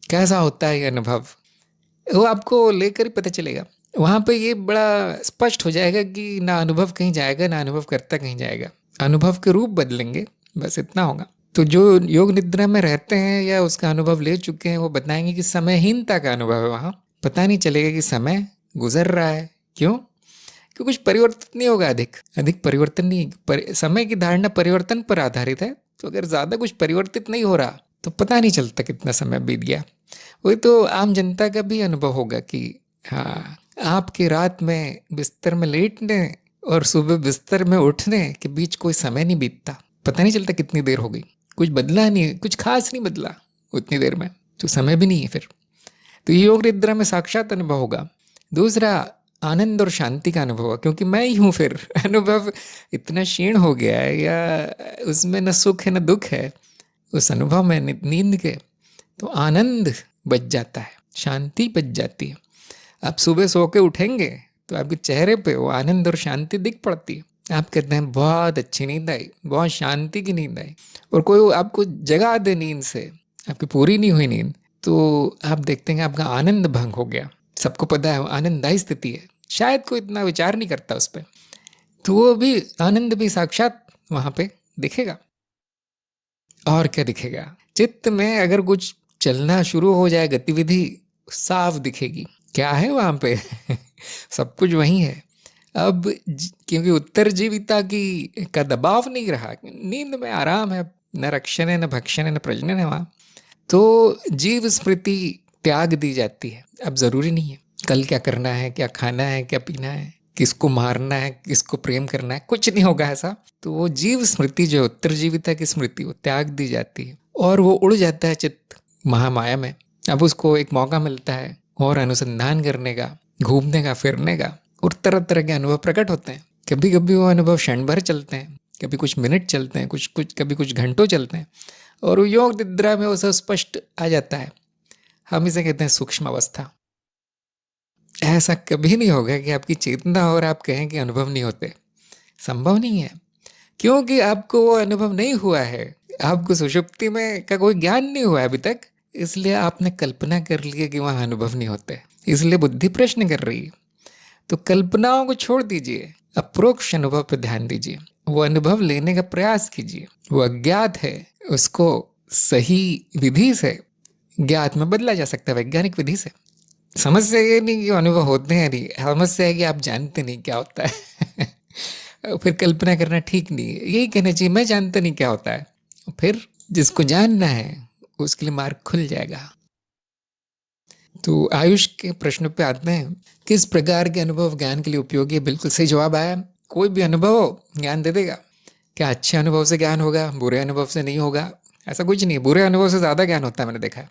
कैसा होता है ये अनुभव, वो आपको लेकर ही पता चलेगा। वहाँ पे ये बड़ा स्पष्ट हो जाएगा कि ना अनुभव कहीं जाएगा, ना अनुभव करता कहीं जाएगा। अनुभव के रूप बदलेंगे, बस इतना होगा। तो जो योग निद्रा में रहते हैं या उसका अनुभव ले चुके हैं, वो बताएंगे कि समयहीनता का अनुभव है। वहाँ पता नहीं चलेगा कि समय गुजर रहा है। क्यों? कि कुछ परिवर्तन नहीं होगा, अधिक परिवर्तन नहीं। समय की धारणा परिवर्तन पर आधारित है, तो अगर ज़्यादा कुछ परिवर्तित नहीं हो रहा तो पता नहीं चलता कितना समय बीत गया। वही तो आम जनता का भी अनुभव होगा कि हाँ, आपके रात में बिस्तर में लेटने और सुबह बिस्तर में उठने के बीच कोई समय नहीं बीतता, पता नहीं चलता कितनी देर हो गई। कुछ बदला नहीं, कुछ खास नहीं बदला उतनी देर में, तो समय भी नहीं है फिर। तो ये योग निद्रा में साक्षात अनुभव होगा। दूसरा, आनंद और शांति का अनुभव होगा, क्योंकि मैं ही हूँ। फिर अनुभव इतना क्षीण हो गया है या उसमें न सुख है न दुख है उस अनुभव में, नींद के, तो आनंद बच जाता है, शांति बच जाती है। आप सुबह सो के उठेंगे तो आपके चेहरे पे वो आनंद और शांति दिख पड़ती है। आप कहते हैं बहुत अच्छी नींद आई, बहुत शांति की नींद आई। और कोई आपको जगा दे नींद से, आपकी पूरी नहीं हुई नींद, तो आप देखते हैं आपका आनंद भंग हो गया। सबको पता है आनंददायी स्थिति है, शायद कोई इतना विचार नहीं करता उस पर, तो वो भी आनंद भी साक्षात वहाँ पे दिखेगा। और क्या दिखेगा? चित्त में अगर कुछ चलना शुरू हो जाए, गतिविधि साफ दिखेगी। क्या है वहाँ पे? सब कुछ वही है। क्योंकि उत्तरजीविता की का दबाव नहीं रहा, नींद में आराम है, न रक्षण है, न भक्षण है, न प्रजनन है वहाँ, तो जीव स्मृति त्याग दी जाती है। अब ज़रूरी नहीं है कल क्या करना है, क्या खाना है, क्या पीना है, किसको मारना है, किसको प्रेम करना है, कुछ नहीं होगा ऐसा। तो वो जीव स्मृति जो उत्तरजीविता की स्मृति वो त्याग दी जाती है और वो उड़ जाता है चित्त महामाया में। अब उसको एक मौका मिलता है और अनुसंधान करने का, घूमने का, फिरने का, और तरह तरह के अनुभव प्रकट होते हैं। कभी कभी वो अनुभव क्षण भर चलते हैं, कभी कुछ मिनट चलते हैं, कभी कुछ घंटों चलते हैं, और वो योग निद्रा में वो सब स्पष्ट आ जाता है। हम इसे कहते हैं सूक्ष्म अवस्था। ऐसा कभी नहीं होगा कि आपकी चेतना और आप कहें कि अनुभव नहीं होते, संभव नहीं है, क्योंकि आपको वो अनुभव नहीं हुआ है, आपको सुषुप्ति में का कोई ज्ञान नहीं हुआ है अभी तक, इसलिए आपने कल्पना कर ली है कि वहाँ अनुभव नहीं होते, इसलिए बुद्धि प्रश्न कर रही है। तो कल्पनाओं को छोड़ दीजिए, अप्रोक्ष अनुभव पर ध्यान दीजिए, वो अनुभव लेने का प्रयास कीजिए। वो अज्ञात है, उसको सही विधि से ज्ञात में बदला जा सकता है, वैज्ञानिक विधि से। समस्या ये नहीं कि अनुभव होते हैं, नहीं, समस्या है कि आप जानते नहीं क्या होता है। फिर कल्पना करना ठीक नहीं है, यही कहना चाहिए मैं जानता नहीं क्या होता है। फिर जिसको जानना है उसके लिए मार्ग खुल जाएगा। तो आयुष के प्रश्न पे आते हैं, किस प्रकार के अनुभव ज्ञान के लिए उपयोगी है? बिल्कुल सही जवाब आया। कोई भी अनुभव हो ज्ञान दे देगा। क्या अच्छे अनुभव से ज्ञान होगा, बुरे अनुभव से नहीं होगा? ऐसा कुछ नहीं है, बुरे अनुभव से ज़्यादा ज्ञान होता है, मैंने देखा है।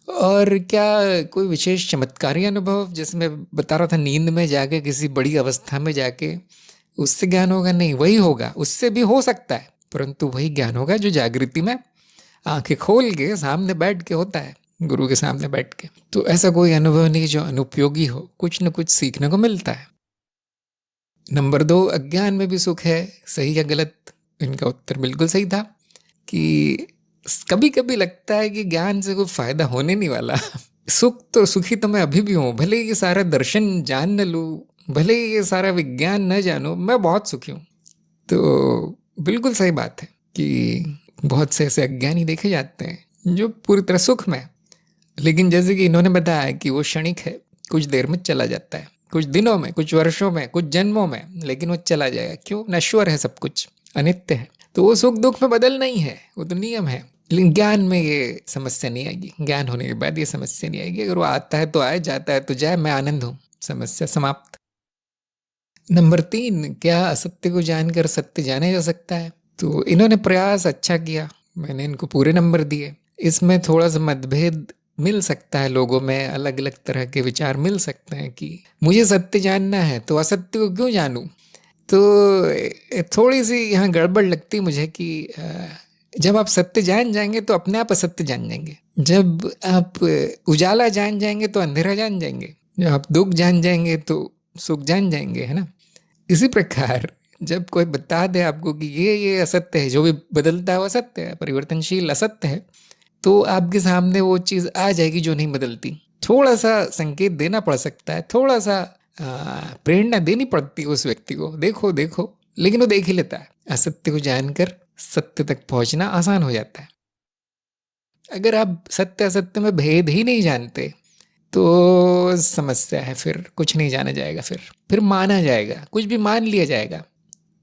और क्या कोई विशेष चमत्कारी अनुभव, जैसे मैं बता रहा था नींद में जाके, किसी बड़ी अवस्था में जाके, उससे ज्ञान होगा? नहीं, वही होगा, उससे भी हो सकता है, परंतु वही ज्ञान होगा जो जागृति में आंखें खोल के सामने बैठ के होता है, गुरु के सामने बैठ के। तो ऐसा कोई अनुभव नहीं जो अनुपयोगी हो, कुछ न कुछ सीखने को मिलता है। नंबर 2, अज्ञान में भी सुख है, सही या गलत? इनका उत्तर बिल्कुल सही था कि कभी कभी लगता है कि ज्ञान से कोई फायदा होने नहीं वाला। सुखी तो मैं अभी भी हूँ, भले ये सारा दर्शन जान न लूँ, भले ये सारा विज्ञान न जानो, मैं बहुत सुखी हूँ। तो बिल्कुल सही बात है कि बहुत से ऐसे अज्ञानी देखे जाते हैं जो पूरी तरह सुख में, लेकिन जैसे कि इन्होंने बताया कि वो क्षणिक है, कुछ देर में चला जाता है, कुछ दिनों में, कुछ वर्षों में, कुछ जन्मों में, लेकिन वो चला जाएगा। क्यों? नश्वर है, सब कुछ अनित्य है। तो वो सुख दुख में बदलना ही है, वो तो नियम है। लेकिन ज्ञान में ये समस्या नहीं आएगी, ज्ञान होने के बाद ये समस्या नहीं आएगी। अगर वो आता है तो आए, जाता है तो जाए, मैं आनंद हूँ, समस्या समाप्त। नंबर 3, क्या असत्य को जानकर सत्य जाना जा सकता है? तो इन्होंने प्रयास अच्छा किया, मैंने इनको पूरे नंबर दिए। इसमें थोड़ा सा मतभेद मिल सकता है, लोगों में अलग अलग तरह के विचार मिल सकते हैं कि मुझे सत्य जानना है तो असत्य को क्यों जानूं। तो थोड़ी सी यहाँ गड़बड़ लगती है मुझे कि जब आप सत्य जान जाएंगे तो अपने आप असत्य जान जाएंगे। जब आप उजाला जान जाएंगे तो अंधेरा जान जाएंगे। जब आप दुख जान जाएंगे तो सुख जान जाएंगे, है ना। इसी प्रकार जब कोई बता दे आपको कि ये असत्य है, जो भी बदलता है वो असत्य है, परिवर्तनशील असत्य है, तो आपके सामने वो चीज़ आ जाएगी जो नहीं बदलती। थोड़ा सा संकेत देना पड़ सकता है, थोड़ा सा प्रेरणा देनी पड़ती है उस व्यक्ति को, देखो देखो, लेकिन वो देख ही लेता है। असत्य को जानकर सत्य तक पहुंचना आसान हो जाता है। अगर आप सत्य असत्य में भेद ही नहीं जानते तो समस्या है, फिर कुछ नहीं जाना जाएगा, फिर माना जाएगा, कुछ भी मान लिया जाएगा,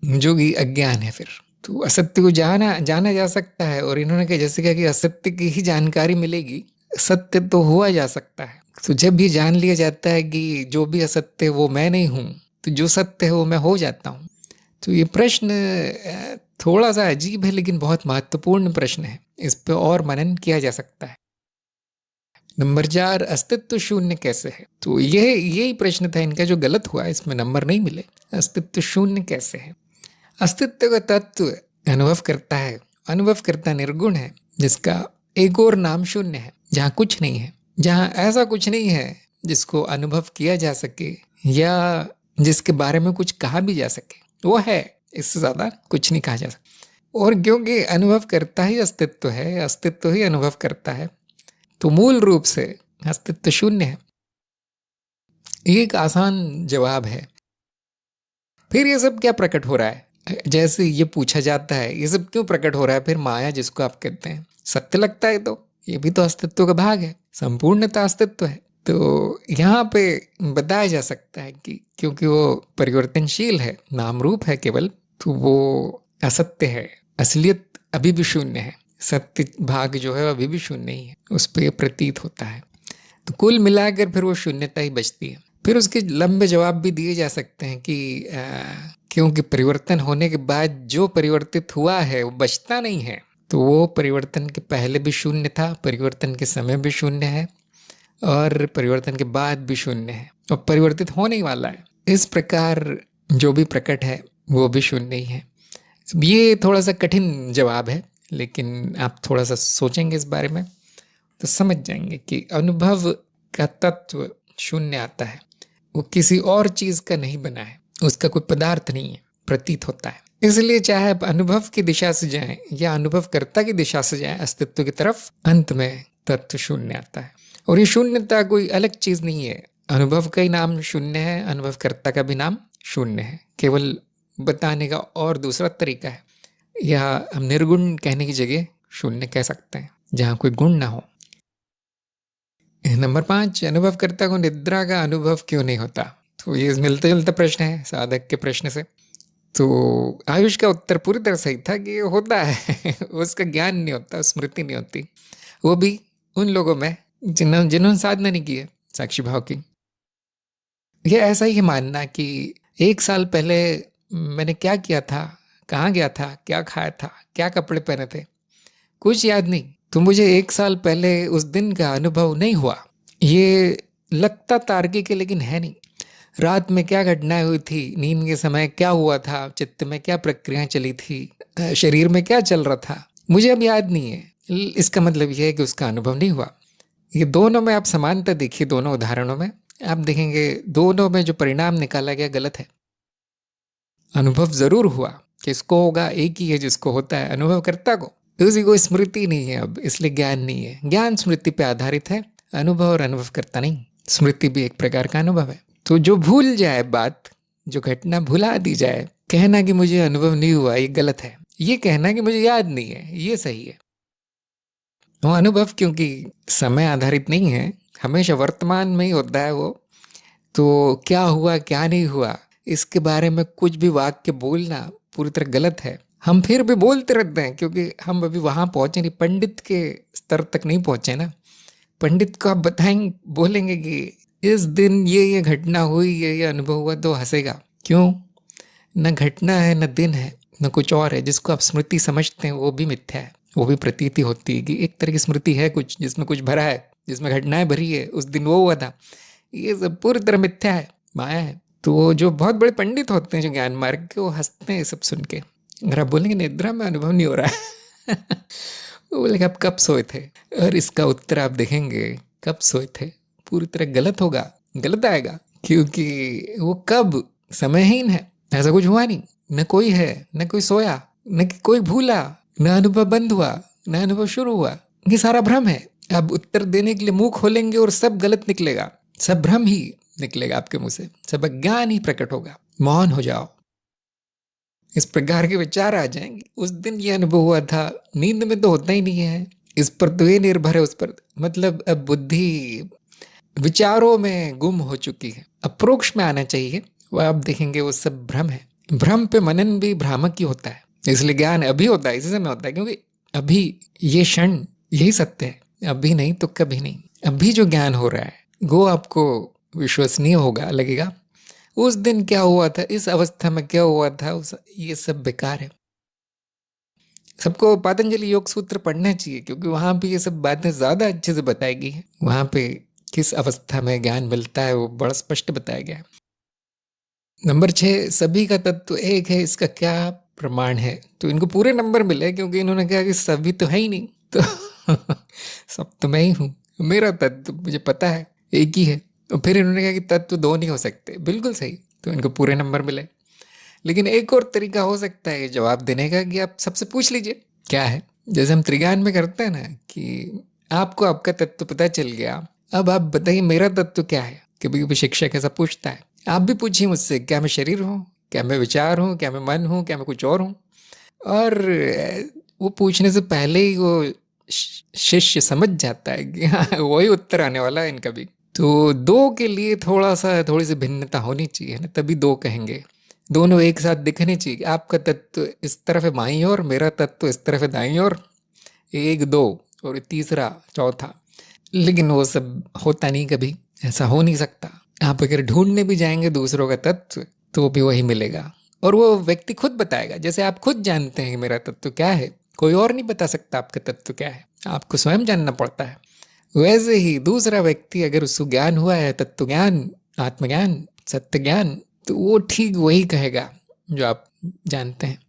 जो कि अज्ञान है। फिर तो असत्य को जाना जा सकता है। और इन्होंने कहा, जैसे कहा कि असत्य की ही जानकारी मिलेगी, सत्य तो हुआ जा सकता है। तो जब भी जान लिया जाता है कि जो भी असत्य है वो मैं नहीं हूँ, तो जो सत्य है वो मैं हो जाता हूँ। तो ये प्रश्न थोड़ा सा अजीब है, लेकिन बहुत महत्वपूर्ण प्रश्न है, इस पे और मनन किया जा सकता है। नंबर 4, अस्तित्व शून्य कैसे है? तो यही प्रश्न था इनका जो गलत हुआ, इसमें नंबर नहीं मिले। अस्तित्व शून्य कैसे है? अस्तित्व का तत्व अनुभव करता है, अनुभव करता निर्गुण है, जिसका एक और नाम शून्य है, जहाँ कुछ नहीं है, जहाँ ऐसा कुछ नहीं है जिसको अनुभव किया जा सके या जिसके बारे में कुछ कहा भी जा सके, वो है, इससे ज़्यादा कुछ नहीं कहा जा सकता। और क्योंकि अनुभव करता ही अस्तित्व है, अस्तित्व ही अनुभव करता है, तो मूल रूप से अस्तित्व शून्य है। ये एक आसान जवाब है। फिर ये सब क्या प्रकट हो रहा है? जैसे ये पूछा जाता है, ये सब क्यों प्रकट हो रहा है? फिर माया जिसको आप कहते हैं, सत्य लगता है, तो ये भी तो अस्तित्व का भाग है, संपूर्णता अस्तित्व है। तो यहाँ पे बताया जा सकता है कि क्योंकि वो परिवर्तनशील है, नाम रूप है केवल, तो वो असत्य है, असलियत अभी भी शून्य है, सत्य भाग जो है अभी भी शून्य ही है, उस पर यह प्रतीत होता है। तो कुल मिलाकर फिर वो शून्यता ही बचती है। फिर उसके लंबे जवाब भी दिए जा सकते हैं कि क्योंकि परिवर्तन होने के बाद जो परिवर्तित हुआ है वो बचता नहीं है, तो वो परिवर्तन के पहले भी शून्य था, परिवर्तन के समय भी शून्य है और परिवर्तन के बाद भी शून्य है और परिवर्तित होने ही वाला है। इस प्रकार जो भी प्रकट है वो भी शून्य ही है। ये थोड़ा सा कठिन जवाब है, लेकिन आप थोड़ा सा सोचेंगे इस बारे में तो समझ जाएंगे कि अनुभव का तत्व शून्य आता है, वो किसी और चीज का नहीं बना है, उसका कोई पदार्थ नहीं है, प्रतीत होता है। इसलिए चाहे आप अनुभव की दिशा से जाएं या अनुभवकर्ता की दिशा से जाएं अस्तित्व की तरफ, अंत में तत्व शून्य आता है। और ये शून्यता कोई अलग चीज नहीं है, अनुभव का ही नाम शून्य है, अनुभवकर्ता का भी नाम शून्य है, केवल बताने का और दूसरा तरीका है। या हम निर्गुण कहने की जगह शून्य कह सकते हैं, जहाँ कोई गुण ना हो। नंबर 5, अनुभवकर्ता को निद्रा का अनुभव क्यों नहीं होता? तो ये मिलता जुलता प्रश्न है साधक के प्रश्न से। तो आयुष का उत्तर पूरी तरह सही था कि होता है उसका ज्ञान नहीं होता, स्मृति नहीं होती, वो भी उन लोगों में जिन्होंने साधना नहीं की है साक्षी भाव की। ये ऐसा ही मानना कि 1 साल पहले मैंने क्या किया था, कहाँ गया था, क्या खाया था, क्या कपड़े पहने थे, कुछ याद नहीं, तो मुझे 1 साल पहले उस दिन का अनुभव नहीं हुआ। ये लगता तार्किक है लेकिन है नहीं। रात में क्या घटनाएं हुई थी, नींद के समय क्या हुआ था, चित्त में क्या प्रक्रियाएं चली थी, शरीर में क्या चल रहा था, मुझे अब याद नहीं है। इसका मतलब यह है कि उसका अनुभव नहीं हुआ। ये दोनों में आप समानता देखिए, दोनों उदाहरणों में आप देखेंगे दोनों में जो परिणाम निकाला गया गलत है। अनुभव जरूर हुआ, किसको होगा, एक ही है जिसको होता है, अनुभवकर्ता को। उसी को स्मृति नहीं है अब, इसलिए ज्ञान नहीं है। ज्ञान स्मृति पे आधारित है, अनुभव और अनुभवकर्ता नहीं। स्मृति भी एक प्रकार का अनुभव है। तो जो भूल जाए बात, जो घटना भुला दी जाए, कहना कि मुझे अनुभव नहीं हुआ ये गलत है, ये कहना कि मुझे याद नहीं है ये सही है। वो अनुभव क्योंकि समय आधारित नहीं है, हमेशा वर्तमान में ही होता है वो, तो क्या हुआ क्या नहीं हुआ इसके बारे में कुछ भी वाक्य बोलना पूरी तरह गलत है। हम फिर भी बोलते रहते हैं क्योंकि हम अभी वहां पहुंचे नहीं, पंडित के स्तर तक नहीं पहुंचे ना। पंडित को आप बताएंगे, बोलेंगे कि इस दिन ये घटना हुई, ये अनुभव हुआ, तो हंसेगा। क्यों? न घटना है, न दिन है, न कुछ और है। जिसको आप स्मृति समझते हैं वो भी मिथ्या है, वो भी प्रतीति होती है कि एक तरह की स्मृति है कुछ, जिसमें कुछ भरा है, जिसमें घटनाएं भरी है, उस दिन वो हुआ था। ये सब पूरी तरह मिथ्या है, माया है। तो वो जो बहुत बड़े पंडित होते हैं जो ज्ञान मार्ग के, वो हंसते हैं सब सुन के। अगर आप बोलेंगे निद्रा में अनुभव नहीं हो रहा है वो बोलेंगे आप कब सोए थे, और इसका उत्तर आप देखेंगे कब सोए थे पूरी तरह गलत होगा, गलत आएगा, क्योंकि वो कब समयहीन है, ऐसा कुछ हुआ नहीं, न कोई है, न कोई सोया, न कोई भूला, न अनुभव बंद हुआ, न अनुभव शुरू हुआ। ये सारा भ्रम है। अब उत्तर देने के लिए मुंह खोलेंगे और सब गलत निकलेगा, सब भ्रम ही निकलेगा आपके मुंह से, सब अज्ञान ही प्रकट होगा। मौन हो जाओ, इस प्रकार के विचार आ जाएंगे। उस दिन ये अनुभव हुआ था, नींद में तो होता ही नहीं है, इस पर तो ये निर्भर है, उस पर। मतलब अब बुद्धि विचारों में गुम हो चुकी है, अप्रोक्ष में आना चाहिए। वह आप देखेंगे वो सब भ्रम है। भ्रम पे मनन भी भ्रामक ही होता है, इसलिए ज्ञान अभी होता है, इसी समय होता है, क्योंकि अभी ये क्षण यही सत्य है, अभी नहीं तो कभी नहीं। अभी जो ज्ञान हो रहा है वो आपको विश्वसनीय होगा, लगेगा उस दिन क्या हुआ था, इस अवस्था में क्या हुआ था, ये सब बेकार है। सबको पतंजलि योग सूत्र पढ़ना चाहिए, क्योंकि वहां पे ये सब बातें ज्यादा अच्छे से बताई गई है। वहां पे किस अवस्था में ज्ञान मिलता है वो बड़ा स्पष्ट बताया गया है। नंबर 6, सभी का तत्व एक है, इसका क्या प्रमाण है? तो इनको पूरे नंबर मिले, क्योंकि इन्होंने कहा कि सभी तो है ही नहीं, तो सब तो मैं ही हूँ, मेरा तत्व मुझे पता है एक ही है। तो फिर इन्होंने कहा कि तत्व 2 नहीं हो सकते, बिल्कुल सही, तो इनको पूरे नंबर मिले। लेकिन एक और तरीका हो सकता है जवाब देने का, कि आप सबसे पूछ लीजिए क्या है। जैसे हम त्रिज्ञान में करते हैं ना, कि आपको आपका तत्व पता चल गया, अब आप बताइए मेरा तत्व क्या है। कभी कभी शिक्षक ऐसा पूछता है, आप भी पूछिए मुझसे, क्या मैं शरीर हूँ, क्या मैं विचार हूँ, क्या मैं मन हूँ, क्या मैं कुछ और हूँ। और वो पूछने से पहले ही वो शिष्य समझ जाता है कि हाँ वही उत्तर आने वाला है इनका भी। तो दो के लिए थोड़ी सी भिन्नता होनी चाहिए ना, तभी दो कहेंगे। दोनों एक साथ दिखने चाहिए। आपका तत्व इस तरफ है बाईं ओर, मेरा तत्व इस तरफ है दाईं ओर, एक दो और तीसरा चौथा। लेकिन वो सब होता नहीं, कभी ऐसा हो नहीं सकता। आप अगर ढूंढने भी जाएंगे दूसरों का तत्व तो भी वही मिलेगा, और वो व्यक्ति खुद बताएगा। जैसे आप खुद जानते हैं कि मेरा तत्व क्या है, कोई और नहीं बता सकता आपका तत्व क्या है, आपको स्वयं जानना पड़ता है। वैसे ही दूसरा व्यक्ति अगर उसको ज्ञान हुआ है, तत्व ज्ञान, आत्मज्ञान, सत्य ज्ञान, तो वो ठीक वही कहेगा जो आप जानते हैं।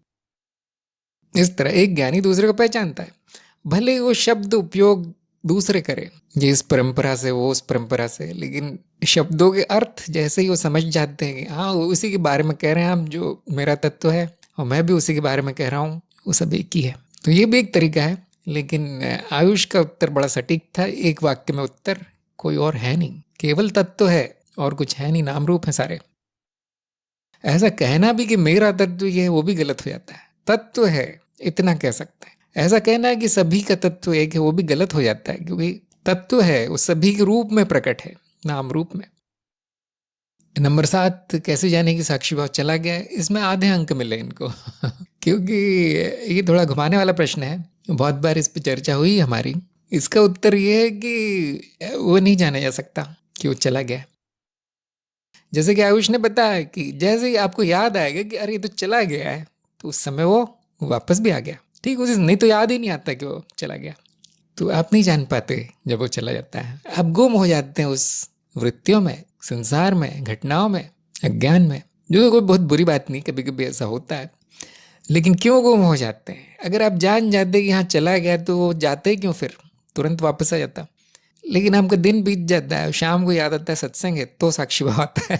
इस तरह एक ज्ञानी दूसरे को पहचानता है, भले वो शब्द उपयोग दूसरे करे, ये इस परंपरा से वो उस परंपरा से, लेकिन शब्दों के अर्थ जैसे ही वो समझ जाते हैं कि हाँ वो उसी के बारे में कह रहे हैं, हम जो मेरा तत्व है और मैं भी उसी के बारे में कह रहा हूँ, वो सब एक ही है। तो ये भी एक तरीका है। लेकिन आयुष का उत्तर बड़ा सटीक था, एक वाक्य में उत्तर, कोई और है नहीं, केवल तत्व है और कुछ है नहीं, नाम रूप है सारे। ऐसा कहना भी कि मेरा तत्व ये है, वो भी गलत हो जाता है। तत्व है इतना कह सकते हैं। ऐसा कहना है कि सभी का तत्व एक है, वो भी गलत हो जाता है, क्योंकि तत्व है वो सभी के रूप में प्रकट है, नाम रूप में। नंबर 7, कैसे जाने कि साक्षी भाव चला गया है? इसमें आधे अंक मिले इनको क्योंकि ये थोड़ा घुमाने वाला प्रश्न है, बहुत बार इस पर चर्चा हुई हमारी। इसका उत्तर ये है कि वो नहीं जाना जा सकता कि वो चला गया। जैसे कि आयुष ने बताया कि जैसे ही आपको याद आएगा कि अरे ये तो चला गया है, तो उस समय वो वापस भी आ गया। ठीक, उसे नहीं तो याद ही नहीं आता कि वो चला गया। तो आप नहीं जान पाते जब वो चला जाता है, आप गुम हो जाते हैं उस वृत्तियों में, संसार में, घटनाओं में, अज्ञान में, जो कोई बहुत बुरी बात नहीं, कभी कभी ऐसा होता है। लेकिन क्यों गुम हो जाते हैं? अगर आप जान जाते कि यहाँ चला गया तो वो जाते क्यों, फिर तुरंत वापस आ जाता। लेकिन आपका दिन बीत जाता है, शाम को याद आता है सत्संग है, तो साक्षी भाव आता है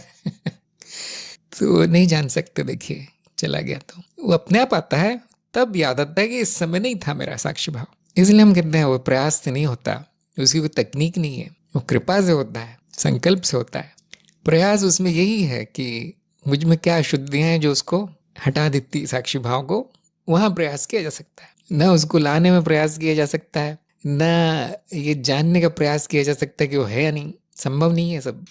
तो नहीं जान सकते। देखिए चला गया तो वो अपने आप आता है, तब याद आता है कि इस समय नहीं था मेरा साक्षी भाव। इसलिए हम कहते हैं वो प्रयास से नहीं होता, उसकी कोई तकनीक नहीं है, वो कृपा से होता है, संकल्प से होता है। प्रयास उसमें यही है कि मुझ में क्या अशुद्धियाँ हैं जो उसको हटा देती साक्षी भाव को, वहाँ प्रयास किया जा सकता है। न उसको लाने में प्रयास किया जा सकता है, न ये जानने का प्रयास किया जा सकता है कि वो है या नहीं, संभव नहीं है सब।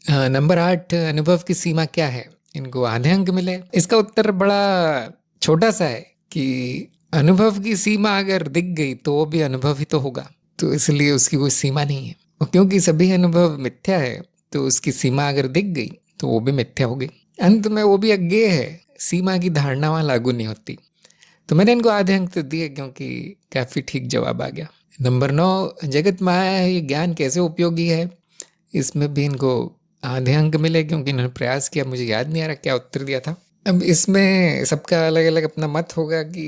नंबर 8, अनुभव की सीमा क्या है? इनको आधे अंक मिले। इसका उत्तर बड़ा छोटा सा है कि अनुभव की सीमा अगर दिख गई तो वो भी अनुभव ही तो होगा, तो इसलिए उसकी कोई सीमा नहीं है। और क्योंकि सभी अनुभव मिथ्या है, तो उसकी सीमा अगर दिख गई तो वो भी मिथ्या हो गई, अंत में वो भी अज्ञेय है, सीमा की धारणा वहाँ लागू नहीं होती। तो मैंने इनको आधे अंक तो दिए क्योंकि काफ़ी ठीक जवाब आ गया। नंबर 9, जगत माया है, ये ज्ञान कैसे उपयोगी है? इसमें भी इनको आधे अंक मिले क्योंकि इन्होंने प्रयास किया, मुझे याद नहीं आ रहा क्या उत्तर दिया था। अब इसमें सबका अलग अलग अपना मत होगा कि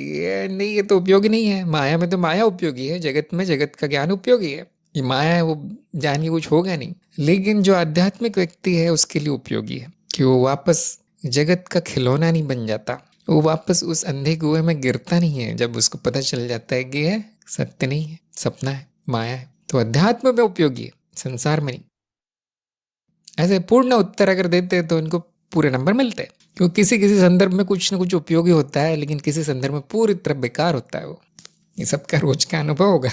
नहीं ये तो उपयोगी नहीं है। माया में तो माया उपयोगी है, जगत में जगत का ज्ञान उपयोगी है। ये माया है वो जान के कुछ होगा नहीं, लेकिन जो आध्यात्मिक व्यक्ति है उसके लिए उपयोगी है कि वो वापस जगत का खिलौना नहीं बन जाता, वो वापस उस अंधे कुएं में गिरता नहीं है जब उसको पता चल जाता है कि यह सत्य नहीं है, सपना है, माया है। तो अध्यात्म में उपयोगी है, संसार में नहीं। ऐसे पूर्ण उत्तर अगर देते हैं तो इनको पूरे नंबर मिलते हैं, क्योंकि किसी किसी संदर्भ में कुछ ना कुछ उपयोगी होता है, लेकिन किसी संदर्भ में पूरी तरह बेकार होता है वो। ये सबका रोज का अनुभव होगा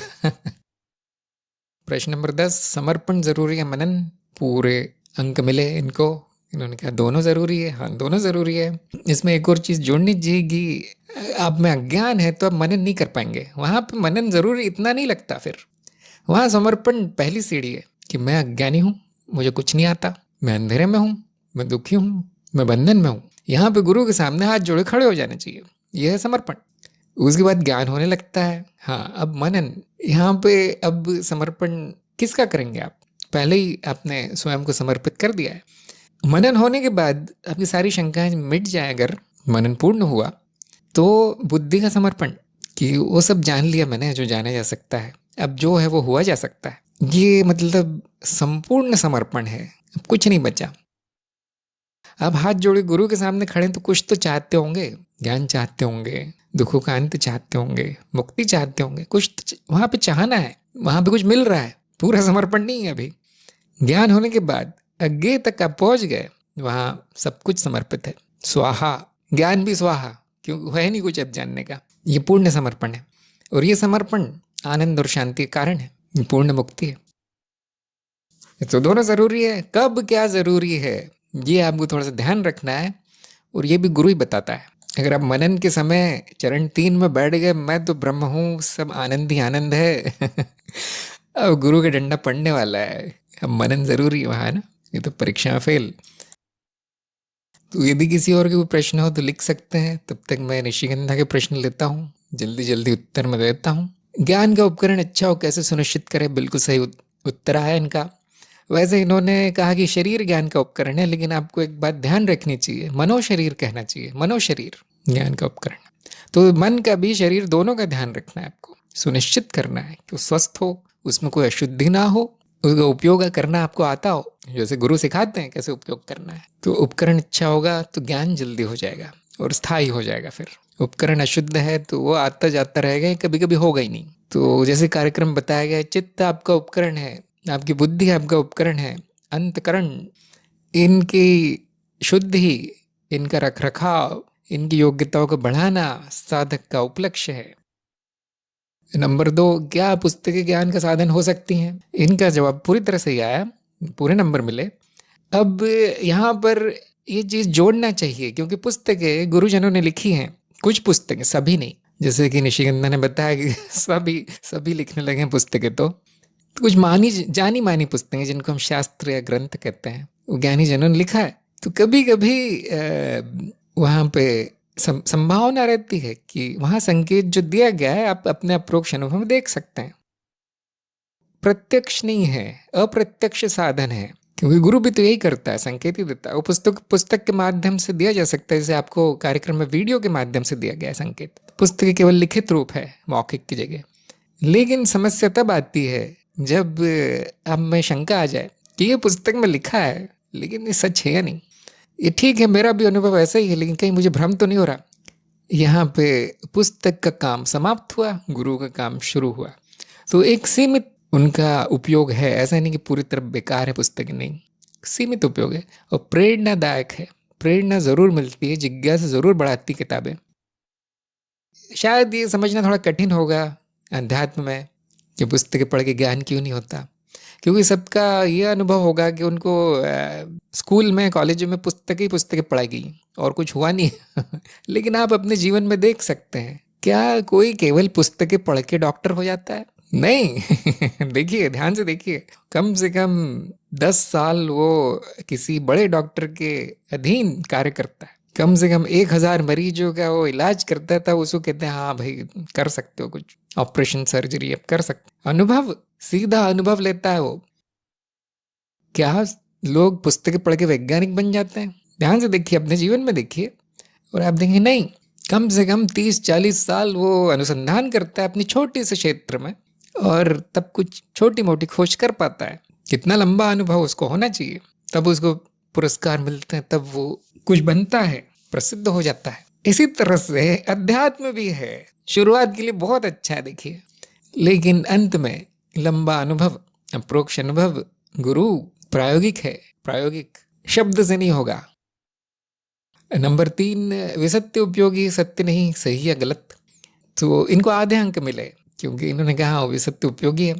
प्रश्न नंबर 10, समर्पण जरूरी है मनन? पूरे अंक मिले इनको। इन्होंने कहा दोनों जरूरी है। हाँ, दोनों जरूरी है। इसमें एक और चीज जोड़नी चाहिए कि आप में अज्ञान है तो आप मनन नहीं कर पाएंगे, वहां पे मनन जरूरी इतना नहीं लगता। फिर वहां समर्पण पहली सीढ़ी है कि मैं अज्ञानी हूँ, मुझे कुछ नहीं आता, मैं अंधेरे में हूँ, मैं दुखी हूँ, मैं बंधन में हूँ। यहाँ पे गुरु के सामने हाथ जोड़े खड़े हो जाने चाहिए, यह है समर्पण। उसके बाद ज्ञान होने लगता है। हाँ, अब मनन, यहाँ पे अब समर्पण किसका करेंगे आप? पहले ही आपने स्वयं को समर्पित कर दिया है। मनन होने के बाद आपकी सारी शंकाएं मिट जाए, अगर मनन पूर्ण हुआ तो बुद्धि का समर्पण कि वो सब जान लिया मैंने जो जाना जा सकता है, अब जो है वो हुआ जा सकता है। ये मतलब संपूर्ण समर्पण है, अब कुछ नहीं बचा। अब हाथ जोड़े गुरु के सामने खड़े तो कुछ तो चाहते होंगे, ज्ञान चाहते होंगे, दुखों का अंत चाहते होंगे, मुक्ति चाहते होंगे, कुछ तो वहां पे चाहना है, वहां पे कुछ मिल रहा है। पूरा समर्पण नहीं है अभी। ज्ञान होने के बाद अज्ञे तक आप पहुंच गए, वहां सब कुछ समर्पित है, स्वाहा। ज्ञान भी स्वाहा, क्योंकि है नहीं कुछ अब जानने का। ये पूर्ण समर्पण है, और ये समर्पण आनंद और शांति के कारण है, ये पूर्ण मुक्ति है। तो दोनों जरूरी है। कब क्या जरूरी है ये आपको थोड़ा सा ध्यान रखना है, और ये भी गुरु ही बताता है। अगर आप मनन के समय चरण 3 में बैठ गए, मैं तो ब्रह्म हूँ, सब आनंद ही आनंद है अब गुरु का डंडा पड़ने वाला है। अब मनन जरूरी है वहाँ, है ना। ये तो परीक्षा में फेल। तो यदि किसी और के कोई प्रश्न हो तो लिख सकते हैं, तब तक मैं निशिगंधा के प्रश्न लेता हूँ, जल्दी जल्दी उत्तर में देता हूँ। ज्ञान का उपकरण अच्छा हो कैसे सुनिश्चित करें, बिल्कुल सही उत्तर है इनका। वैसे इन्होंने कहा कि शरीर ज्ञान का उपकरण है, लेकिन आपको एक बात ध्यान रखनी चाहिए, मनोशरीर कहना चाहिए, मनोशरीर ज्ञान का उपकरण। तो मन का भी शरीर दोनों का ध्यान रखना है, आपको सुनिश्चित करना है कि वो स्वस्थ हो, उसमें कोई अशुद्धि ना हो, उसका उपयोग करना आपको आता हो, जैसे गुरु सिखाते हैं कैसे उपयोग करना है। तो उपकरण अच्छा होगा तो ज्ञान जल्दी हो जाएगा और स्थायी हो जाएगा। फिर उपकरण अशुद्ध है तो वो आता जाता रहेगा, कभी कभी होगा ही नहीं। तो जैसे कार्यक्रम बताया गया, चित्त आपका उपकरण है, आपकी बुद्धि आपका उपकरण है, अंतकरण इनकी शुद्धि, इनका रख रखाव, इनकी योग्यताओं को बढ़ाना साधक का उपलक्ष्य है। नंबर 2, क्या पुस्तकें ज्ञान का साधन हो सकती हैं? इनका जवाब पूरी तरह सही आया, पूरे नंबर मिले। अब यहाँ पर ये चीज़ जोड़ना चाहिए, क्योंकि पुस्तकें गुरुजनों ने लिखी हैं, कुछ पुस्तकें, सभी नहीं। जैसे कि निशिगंधा ने बताया कि सभी लिखने लगे हैं पुस्तकें, तो कुछ जानी मानी पुस्तकें जिनको हम शास्त्र या ग्रंथ कहते हैं, वो ज्ञानी जनों ने लिखा है। तो कभी कभी वहाँ पे संभावना रहती है कि वहाँ संकेत जो दिया गया है आप अपने अप्रोक्ष अनुभव में देख सकते हैं। प्रत्यक्ष नहीं है, अप्रत्यक्ष साधन है, क्योंकि गुरु भी तो यही करता है, संकेत ही देता है। वो पुस्तक के माध्यम से दिया जा सकता है, जैसे आपको कार्यक्रम में वीडियो के माध्यम से दिया गया है संकेत। पुस्तक केवल लिखित रूप है मौखिक की जगह। लेकिन समस्या तब आती है जब अब में शंका आ जाए कि ये पुस्तक में लिखा है लेकिन ये सच है या नहीं। ये ठीक है, मेरा भी अनुभव ऐसा ही है, लेकिन कहीं मुझे भ्रम तो नहीं हो रहा। यहाँ पे पुस्तक का काम समाप्त हुआ, गुरु का काम शुरू हुआ। तो एक सीमित उनका उपयोग है, ऐसा नहीं कि पूरी तरह बेकार है पुस्तक, नहीं, सीमित उपयोग है और प्रेरणादायक है। प्रेरणा जरूर मिलती है, जिज्ञासा जरूर बढ़ाती किताबें। शायद ये समझना थोड़ा कठिन होगा अध्यात्म में कि पुस्तकें पढ़ के ज्ञान क्यों नहीं होता, क्योंकि सबका ये अनुभव होगा कि उनको स्कूल में कॉलेज में पुस्तकें पढ़ाई गई और कुछ हुआ नहीं लेकिन आप अपने जीवन में देख सकते हैं, क्या कोई केवल पुस्तकें पढ़ के डॉक्टर हो जाता है? नहीं देखिए, ध्यान से देखिए, कम से कम 10 साल वो किसी बड़े डॉक्टर के अधीन कार्य करता है, कम से कम 1000 मरीजों का वो इलाज करता था। उसको कहते हैं हाँ भाई कर सकते हो, कुछ ऑपरेशन सर्जरी अब कर सकते। अनुभव, सीधा अनुभव लेता है वो। क्या लोग पुस्तकें पढ़ के वैज्ञानिक बन जाते हैं? ध्यान से देखिए, अपने जीवन में देखिए और आप देखेंगे नहीं, कम से कम 30-40 साल वो अनुसंधान करता है अपनी छोटी से क्षेत्र में और तब कुछ छोटी मोटी खोज कर पाता है। कितना लंबा अनुभव उसको होना चाहिए, तब उसको पुरस्कार मिलते हैं, तब वो कुछ बनता है, प्रसिद्ध हो जाता है। इसी तरह से अध्यात्म भी है, शुरुआत के लिए बहुत अच्छा है देखिए, लेकिन अंत में लंबा अनुभव, अप्रोक्ष अनुभव, गुरु प्रायोगिक है, प्रायोगिक शब्द से नहीं होगा। नंबर 3, विसत्य उपयोगी, सत्य नहीं, सही या गलत। तो इनको आधे अंक मिले, क्योंकि इन्होंने कहा विसत्य उपयोगी है।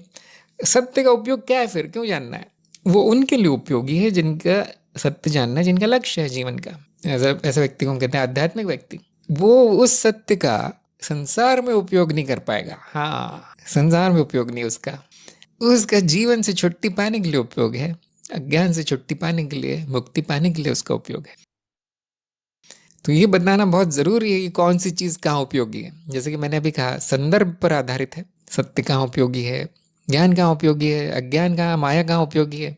सत्य का उपयोग क्या है फिर, क्यों जानना है? वो उनके लिए उपयोगी है जिनका सत्य जानना, जिनका लक्ष्य है जीवन का। ऐसा व्यक्ति को हम कहते हैं आध्यात्मिक व्यक्ति। वो उस सत्य का संसार में उपयोग नहीं कर पाएगा। हाँ, संसार में उपयोग नहीं उसका जीवन से छुट्टी पाने के लिए उपयोग है, अज्ञान से छुट्टी पाने के लिए, मुक्ति पाने के लिए उसका उपयोग है। तो ये बताना बहुत जरूरी है कि कौन सी चीज कहाँ उपयोगी है। जैसे कि मैंने अभी कहा, संदर्भ पर आधारित है, सत्य कहाँ उपयोगी है, ज्ञान कहाँ उपयोगी है, अज्ञान कहाँ, माया कहाँ उपयोगी है।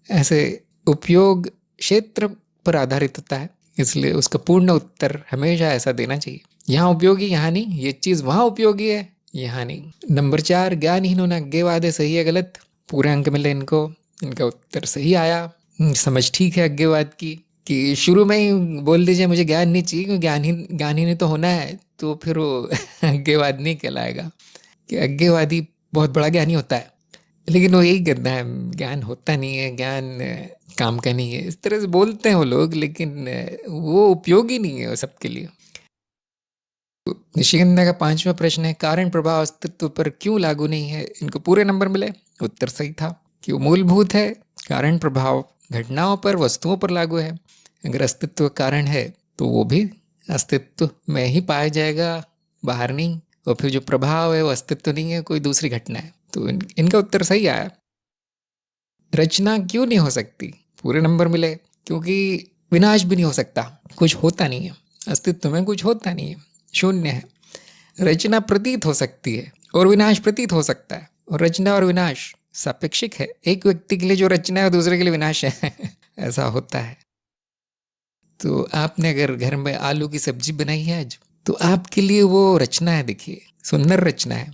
ऐसे उपयोग क्षेत्र पर आधारित होता है, इसलिए उसका पूर्ण उत्तर हमेशा ऐसा देना चाहिए, यहाँ उपयोगी यहाँ नहीं, ये चीज वहां उपयोगी है यहाँ नहीं। नंबर 4, ज्ञानहीन होना अज्ञेयवाद है, सही है गलत? पूरे अंक मिले इनको, इनका उत्तर सही आया। समझ ठीक है अज्ञेयवाद की, कि शुरू में ही बोल दीजिए मुझे ज्ञान नहीं चाहिए, क्योंकि ज्ञानहीन तो होना है, तो फिर वो अज्ञेयवाद नहीं कहलाएगा। कि अज्ञेयवादी बहुत बड़ा ज्ञानी होता है, लेकिन वो यही कहता है ज्ञान होता नहीं है, ज्ञान काम का नहीं है, इस तरह से बोलते हैं वो लोग, लेकिन वो उपयोगी नहीं है वो सबके लिए। निशिगंधा का 5वां प्रश्न है, कारण प्रभाव अस्तित्व पर क्यों लागू नहीं है? इनको पूरे नंबर मिले, उत्तर सही था। कि वो मूलभूत है, कारण प्रभाव घटनाओं पर, वस्तुओं पर लागू है। अगर अस्तित्व कारण है तो वो भी अस्तित्व में ही पाया जाएगा, बाहर नहीं। और फिर जो प्रभाव है वो अस्तित्व नहीं है, कोई दूसरी घटना है। तो इनका उत्तर सही आया। रचना क्यों नहीं हो सकती? पूरे नंबर मिले, क्योंकि विनाश भी नहीं हो सकता, कुछ होता नहीं है, अस्तित्व में कुछ होता नहीं है, शून्य है। रचना प्रतीत हो सकती है और विनाश प्रतीत हो सकता है, और रचना और विनाश सापेक्षिक है। एक व्यक्ति के लिए जो रचना है दूसरे के लिए विनाश है ऐसा होता है। तो आपने अगर घर में आलू की सब्जी बनाई है आज, तो आपके लिए वो रचना है, देखिए सुंदर रचना है।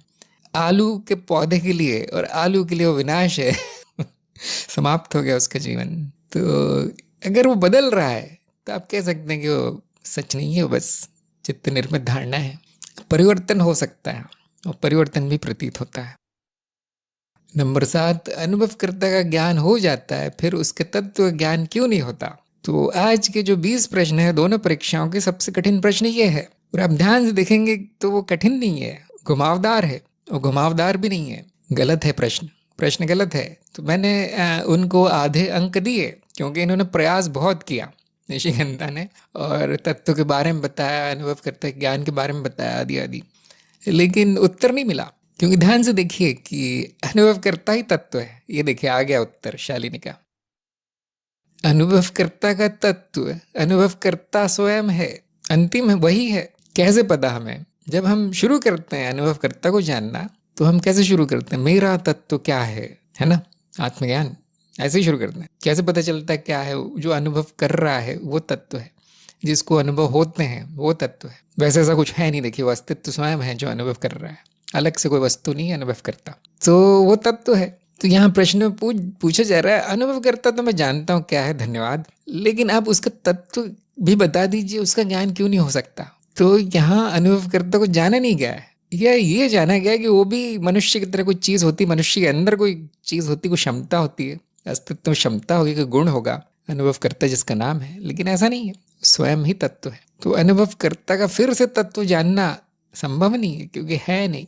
आलू के पौधे के लिए और आलू के लिए वो विनाश है समाप्त हो गया उसका जीवन। तो अगर वो बदल रहा है तो आप कह सकते हैं कि वो सच नहीं है, बस चित्त निर्मित धारणा है। परिवर्तन हो सकता है और परिवर्तन भी प्रतीत होता है। नंबर 7, अनुभवकर्ता का ज्ञान हो जाता है, फिर उसके तत्व ज्ञान क्यों नहीं होता? तो आज के जो 20 प्रश्न है दोनों परीक्षाओं के सबसे कठिन प्रश्न ये है, और आप ध्यान से देखेंगे तो वो कठिन नहीं है, घुमावदार है, और घुमावदार भी नहीं है। गलत है प्रश्न गलत है। तो मैंने उनको आधे अंक दिए, क्योंकि इन्होंने प्रयास बहुत किया निशिगंधा ने, और तत्व के बारे में बताया, अनुभवकर्ता ज्ञान के बारे में बताया, आदि आदि, लेकिन उत्तर नहीं मिला। क्योंकि ध्यान से देखिए कि अनुभवकर्ता ही तत्व है। ये देखिए आ गया उत्तर शालिनी का। अनुभवकर्ता का तत्व, अनुभवकर्ता स्वयं है, अंतिम है, वही है। कैसे पता हमें? जब हम शुरू करते हैं अनुभवकर्ता को जानना, तो हम कैसे शुरू करते हैं? मेरा तत्व क्या है ना, आत्मज्ञान, ऐसे ही शुरू करते हैं। कैसे पता चलता है क्या है? जो अनुभव कर रहा है वो तत्व है, जिसको अनुभव होते हैं वो तत्व है। वैसे ऐसा कुछ है नहीं, देखिए वो अस्तित्व स्वयं है जो अनुभव कर रहा है, अलग से कोई वस्तु नहीं है अनुभव करता, तो वो तत्व है। तो यहाँ प्रश्न में पूछा जा रहा है, अनुभव करता तो मैं जानता हूँ क्या है, धन्यवाद, लेकिन आप उसका तत्व भी बता दीजिए, उसका ज्ञान क्यों नहीं हो सकता? तो यहाँ अनुभवकर्ता को जाना नहीं गया है, या ये जाना गया कि वो भी मनुष्य की तरह कोई चीज़ होती, मनुष्य के अंदर कोई चीज़ होती, कोई क्षमता होती है, अस्तित्व में क्षमता होगी, कोई गुण होगा अनुभवकर्ता जिसका नाम है, लेकिन ऐसा नहीं है, स्वयं ही तत्व है। तो अनुभवकर्ता का फिर से तत्व जानना संभव नहीं है, क्योंकि है नहीं।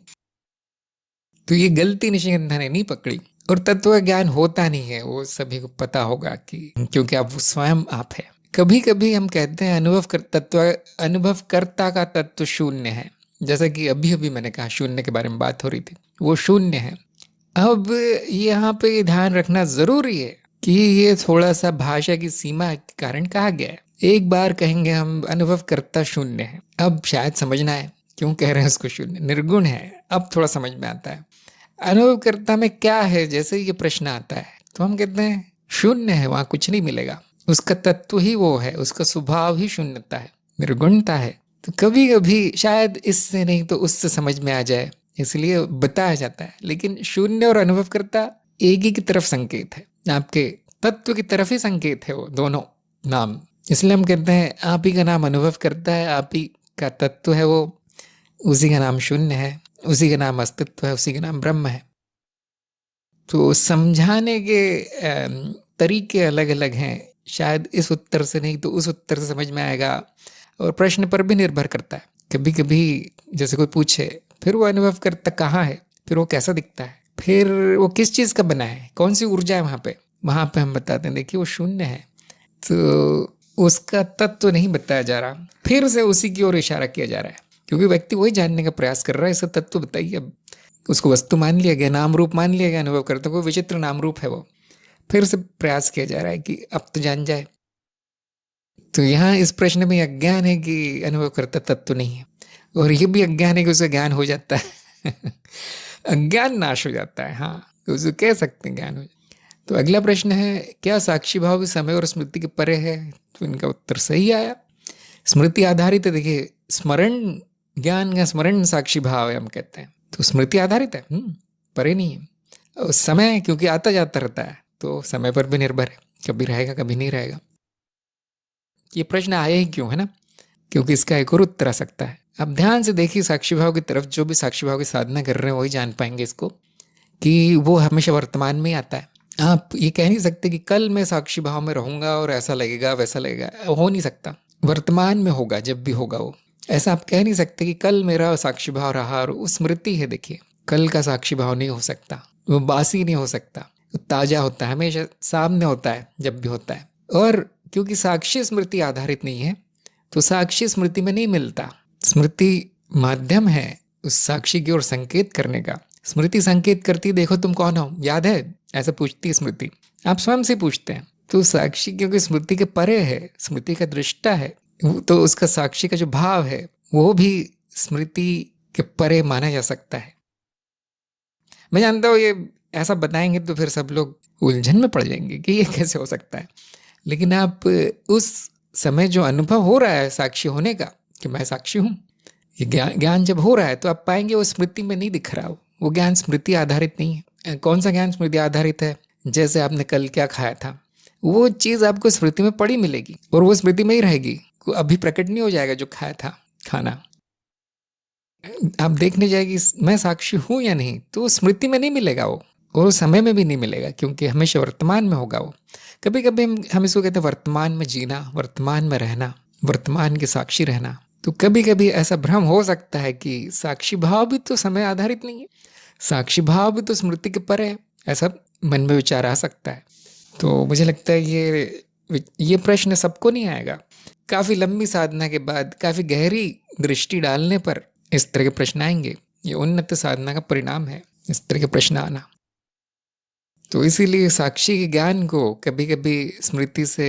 तो ये गलती निशिगंधा ने नहीं पकड़ी, और तत्व ज्ञान होता नहीं है, वो सभी को पता होगा कि क्योंकि आप वो स्वयं आप है। कभी कभी हम कहते हैं अनुभवकर्ता का तत्व शून्य है, जैसा कि अभी अभी मैंने कहा शून्य के बारे में बात हो रही थी, वो शून्य है। अब यहाँ पे ध्यान रखना जरूरी है कि ये थोड़ा सा भाषा की सीमा के कारण कहा गया है। एक बार कहेंगे हम अनुभवकर्ता शून्य है, अब शायद समझना है क्यों कह रहे हैं उसको शून्य, निर्गुण है, अब थोड़ा समझ में आता है। अनुभवकर्ता में क्या है, जैसे ये प्रश्न आता है तो हम कहते हैं शून्य है, वहां कुछ नहीं मिलेगा, उसका तत्व ही वो है, उसका स्वभाव ही शून्यता है, निर्गुणता है। तो कभी कभी शायद इससे नहीं तो उससे समझ में आ जाए, इसलिए बताया जाता है। लेकिन शून्य और अनुभवकर्ता एक ही की तरफ संकेत है, आपके तत्व की तरफ ही संकेत है वो दोनों नाम। इसलिए हम कहते हैं आप ही का नाम अनुभव करता है, आप ही का तत्व है वो, उसी का नाम शून्य है, उसी का नाम अस्तित्व है, उसी का नाम ब्रह्म है। तो समझाने के तरीके अलग अलग हैं, शायद इस उत्तर से नहीं तो उस उत्तर से समझ में आएगा, और प्रश्न पर भी निर्भर करता है। कभी कभी जैसे कोई पूछे फिर वो अनुभव करता कहाँ है, फिर वो कैसा दिखता है, फिर वो किस चीज़ का बना है, कौन सी ऊर्जा है वहाँ पे हम बताते हैं देखिए वो शून्य है, तो उसका तत्व नहीं बताया जा रहा, फिर से उसी की ओर इशारा किया जा रहा है, क्योंकि व्यक्ति वही जानने का प्रयास कर रहा है, इसका तत्व बताइए। अब उसको वस्तु मान लिया गया, नाम रूप मान लिया गया, अनुभव करता कोई विचित्र नाम रूप है वो, फिर से प्रयास किया जा रहा है कि अब तो जान जाए। तो यहाँ इस प्रश्न में अज्ञान है कि अनुभव करता तत्व नहीं है, और ये भी अज्ञान है कि उसे ज्ञान हो जाता है अज्ञान नाश हो जाता है, हाँ उसे कह सकते हैं ज्ञान हो जाता है। तो अगला प्रश्न है, क्या साक्षी भाव समय और स्मृति के परे है? तो इनका उत्तर सही आया, स्मृति आधारित है। देखिए स्मरण ज्ञान का स्मरण साक्षी भाव है हम कहते हैं, तो स्मृति आधारित है, परे नहीं है। और समय क्योंकि आता जाता रहता है तो समय पर भी निर्भर है, कभी रहेगा कभी नहीं रहेगा। ये प्रश्न आया ही क्यों है ना, क्योंकि इसका एक और उत्तर आ सकता है। अब ध्यान से देखिए साक्षी भाव की तरफ, जो भी साक्षी भाव की साधना कर रहे हैं वही जान पाएंगे इसको, कि वो हमेशा वर्तमान में ही आता है। आप ये कह नहीं सकते कि कल मैं साक्षी भाव में रहूंगा और ऐसा लगेगा वैसा लगेगा, हो नहीं सकता। वर्तमान में होगा जब भी होगा वो, ऐसा आप कह नहीं सकते कि कल मेरा साक्षी भाव रहा और वो स्मृति है। देखिए कल का साक्षी भाव नहीं हो सकता, वो बासी नहीं हो सकता, ताजा होता है, हमेशा सामने होता है जब भी होता है। और क्योंकि साक्षी स्मृति आधारित नहीं है तो साक्षी स्मृति में नहीं मिलता। स्मृति माध्यम है उस साक्षी की ओर संकेत करने का। स्मृति संकेत करती, देखो तुम कौन हो, याद है, ऐसा पूछती है स्मृति। आप स्वयं से पूछते हैं। तो साक्षी क्योंकि स्मृति के परे है, स्मृति का दृष्टा है, तो उसका साक्षी का जो भाव है वो भी स्मृति के परे माना जा सकता है। मैं जानता हूँ ये ऐसा बताएंगे तो फिर सब लोग उलझन में पड़ जाएंगे कि ये कैसे हो सकता है, लेकिन आप उस समय जो अनुभव हो रहा है साक्षी होने का कि मैं साक्षी हूँ, ये ज्ञान जब हो रहा है तो आप पाएंगे वो स्मृति में नहीं दिख रहा, वो ज्ञान स्मृति आधारित नहीं है। कौन सा ज्ञान स्मृति आधारित है? जैसे आपने कल क्या खाया था, वो चीज़ आपको स्मृति में पड़ी मिलेगी और वो स्मृति में ही रहेगी, अभी प्रकट नहीं हो जाएगा जो खाया था खाना। आप देखने जाएगी मैं साक्षी हूँ या नहीं, तो स्मृति में नहीं मिलेगा वो, और समय में भी नहीं मिलेगा, क्योंकि हमेशा वर्तमान में होगा वो। कभी कभी हम इसको कहते हैं वर्तमान में जीना, वर्तमान में रहना, वर्तमान के साक्षी रहना। तो कभी कभी ऐसा भ्रम हो सकता है कि साक्षी भाव भी तो समय आधारित नहीं है, साक्षी भाव भी तो स्मृति के परे है, ऐसा मन में विचार आ सकता है। तो मुझे लगता है ये प्रश्न सबको नहीं आएगा। काफ़ी लंबी साधना के बाद, काफ़ी गहरी दृष्टि डालने पर इस तरह के प्रश्न आएंगे। ये उन्नत साधना का परिणाम है, इस तरह के प्रश्न आना। तो इसीलिए साक्षी के ज्ञान को कभी कभी स्मृति से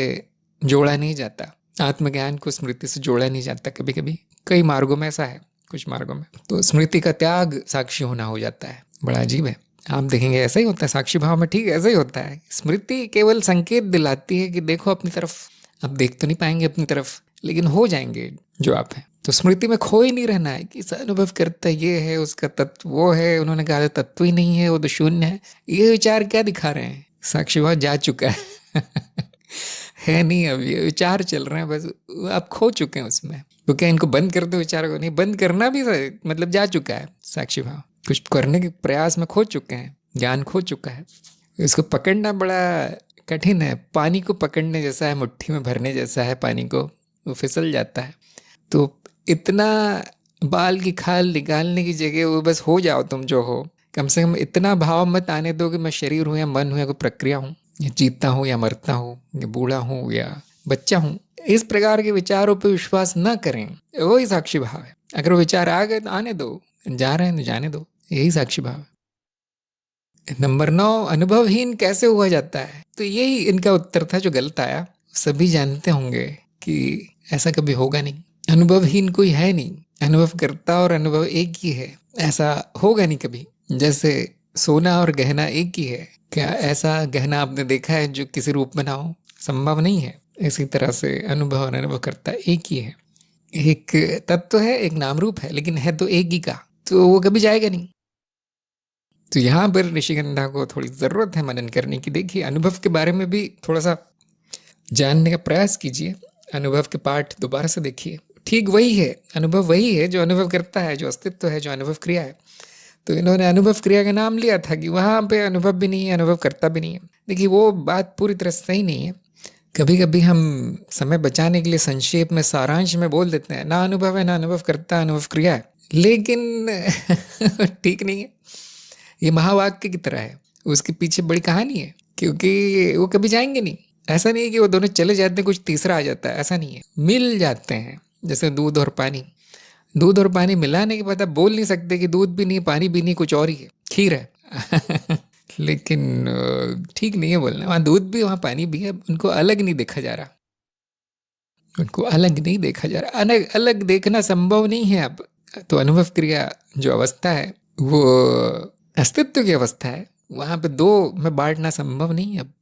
जोड़ा नहीं जाता, आत्मज्ञान को स्मृति से जोड़ा नहीं जाता। कभी कभी कई मार्गों में ऐसा है, कुछ मार्गों में तो स्मृति का त्याग साक्षी होना हो जाता है। बड़ा अजीब है, आप देखेंगे ऐसा ही होता है साक्षी भाव में, ठीक ऐसा ही होता है। स्मृति केवल संकेत दिलाती है कि देखो अपनी तरफ, आप देख तो नहीं पाएंगे अपनी तरफ, लेकिन हो जाएंगे जो आप हैं। तो स्मृति में खो ही नहीं रहना है कि अनुभव करता ये है, उसका तत्व वो है, उन्होंने कहा तत्व ही नहीं है, वो तो शून्य है। ये विचार क्या दिखा रहे हैं? साक्षी भाव जा चुका है नहीं, अब ये विचार चल रहे हैं, बस आप खो चुके हैं उसमें। तो क्या इनको बंद कर दो विचार को? नहीं, बंद करना भी मतलब जा चुका है साक्षी भाव, कुछ करने के प्रयास में खो चुके हैं, ज्ञान खो चुका है। इसको पकड़ना बड़ा कठिन है, पानी को पकड़ने जैसा है, मुट्ठी में भरने जैसा है पानी को, वो फिसल जाता है। तो इतना बाल की खाल निकालने की जगह वो बस हो जाओ तुम जो हो, कम से कम इतना भाव मत आने दो कि मैं शरीर हूँ या मन हूँ या कोई प्रक्रिया हूँ, या जीता हूँ या मरता हूँ, या बूढ़ा हूँ या बच्चा हूँ। इस प्रकार के विचारों पर विश्वास न करें, वही साक्षी भाव है। अगर वो विचार आ गए तो आने दो, जा रहे हैं तो जाने दो, यही साक्षी भाव है। नंबर 9, अनुभवहीन कैसे हुआ जाता है? तो यही इनका उत्तर था जो गलत आया। सभी जानते होंगे कि ऐसा कभी होगा नहीं, अनुभवहीन कोई है नहीं, अनुभव करता और अनुभव एक ही है, ऐसा होगा नहीं कभी। जैसे सोना और गहना एक ही है, क्या ऐसा गहना आपने देखा है जो किसी रूप में ना हो? संभव नहीं है। इसी तरह से अनुभव और अनुभव करता एक ही है, एक तत्व है, एक नाम रूप है, लेकिन है तो एक ही का, तो वो कभी जाएगा नहीं। तो यहाँ पर ऋषिगंधा को थोड़ी ज़रूरत है मनन करने की। देखिए, अनुभव के बारे में भी थोड़ा सा जानने का प्रयास कीजिए, अनुभव के पाठ दोबारा से देखिए। ठीक वही है, अनुभव वही है जो अनुभव करता है, जो अस्तित्व है, जो अनुभव क्रिया है। तो इन्होंने अनुभव क्रिया का नाम लिया था कि वहाँ पे अनुभव भी नहीं है, अनुभव करता भी नहीं है। देखिए, वो बात पूरी तरह सही नहीं है। कभी कभी हम समय बचाने के लिए संक्षेप में, सारांश में बोल देते हैं, ना अनुभव है, ना अनुभव करता, अनुभव क्रिया है, लेकिन ठीक नहीं है। ये महावाक्य की तरह है, उसके पीछे बड़ी कहानी है, क्योंकि वो कभी जाएंगे नहीं। ऐसा नहीं है कि वो दोनों चले जाते हैं, कुछ तीसरा आ जाता है, ऐसा नहीं है, मिल जाते हैं। जैसे दूध और पानी, दूध और पानी मिलाने के बाद आप बोल नहीं सकते कि दूध भी नहीं, पानी भी नहीं, कुछ और ही है, खीर है लेकिन ठीक नहीं है बोलना, वहाँ दूध भी, वहाँ पानी भी है, उनको अलग नहीं देखा जा रहा, उनको अलग नहीं देखा जा रहा, अलग अलग देखना संभव नहीं है अब। तो अनुभव क्रिया जो अवस्था है वो अस्तित्व की अवस्था है, वहाँ पे दो में बांटना संभव नहीं है। अब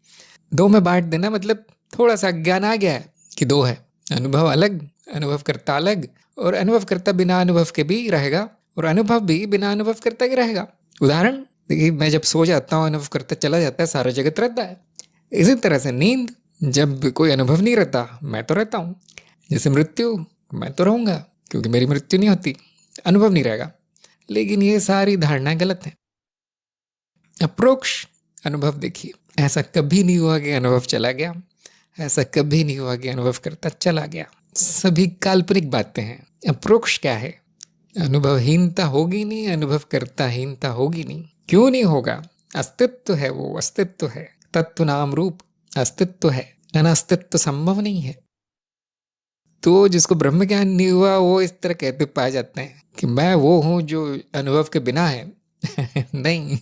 दो में बांट देना मतलब थोड़ा सा ज्ञान आ गया है कि दो है, अनुभव अलग, अनुभव करता अलग, और अनुभव करता बिना अनुभव के भी रहेगा, और अनुभव भी बिना अनुभव करता के रहेगा। उदाहरण देखिए, मैं जब सो जाता हूँ, अनुभव करता चला जाता है, सारा जगत रहता है। इसी तरह से नींद, जब कोई अनुभव नहीं रहता, मैं तो रहता हूँ। जैसे मृत्यु, मैं तो रहूँगा क्योंकि मेरी मृत्यु नहीं होती, अनुभव नहीं रहेगा। लेकिन ये सारी धारणाएं गलत है। अप्रोक्ष अनुभव देखिए, ऐसा कभी नहीं हुआ कि अनुभव चला गया, ऐसा कभी नहीं हुआ कि अनुभव करता चला गया, सभी काल्पनिक बातें हैं। अप्रोक्ष क्या है? अनुभवहीनता होगी नहीं, अनुभव करता हीनता होगी नहीं। क्यों नहीं होगा? अस्तित्व है, वो अस्तित्व है, तत्व नाम रूप अस्तित्व है, अनास्तित्व संभव नहीं है। तो जिसको ब्रह्म ज्ञान नहीं हुआ वो इस तरह कहते पाए जाते हैं कि मैं वो हूं जो अनुभव के बिना है। नहीं,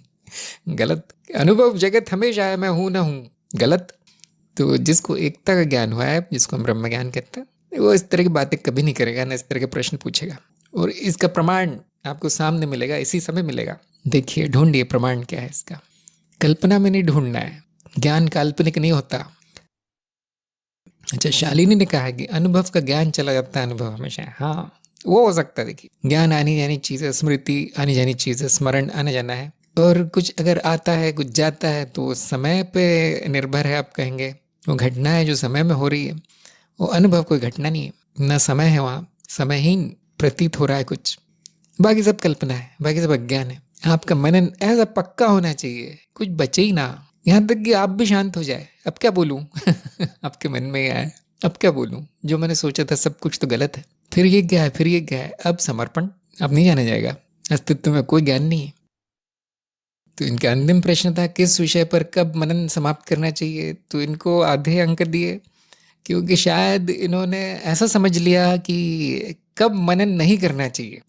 गलत। अनुभव जगत हमेशा है, मैं हूं ना हूं, गलत। तो जिसको एकता का ज्ञान हुआ है, जिसको हम ब्रह्म ज्ञान कहते हैं, वो इस तरह की बातें कभी नहीं करेगा, ना इस तरह के प्रश्न पूछेगा। और इसका प्रमाण आपको सामने मिलेगा, इसी समय मिलेगा। देखिए, ढूंढिए प्रमाण क्या है इसका। कल्पना में नहीं ढूंढना है, ज्ञान काल्पनिक नहीं होता। अच्छा, शालिनी ने कहा है कि अनुभव का ज्ञान चला जाता है, अनुभव हमेशा। हाँ, वो हो सकता है। देखिए, ज्ञान आनी जानी चीज़ है, स्मृति आनी जानी चीज़ है, स्मरण आना जाना है। और कुछ अगर आता है, कुछ जाता है, तो समय पे निर्भर है। आप कहेंगे वो घटना है जो समय में हो रही है, वो अनुभव कोई घटना नहीं है, ना समय है वहाँ, समयहीन प्रतीत हो रहा है कुछ। बाकी सब कल्पना है, बाकी सब अज्ञान है। आपका मनन ऐसा पक्का होना चाहिए, कुछ बचे ही ना, यहाँ तक कि आप भी शांत हो जाए। अब क्या बोलूं? आपके मन में क्या है? अब क्या बोलूं? जो मैंने सोचा था सब कुछ तो गलत है, फिर ये क्या है, फिर ये क्या है? अब समर्पण, अब नहीं जाना जाएगा, अस्तित्व में कोई ज्ञान नहीं है। तो इनका अंतिम प्रश्न था किस विषय पर कब मनन समाप्त करना चाहिए, तो इनको आधे अंक दिए, क्योंकि शायद इन्होंने ऐसा समझ लिया कि कब मनन नहीं करना चाहिए,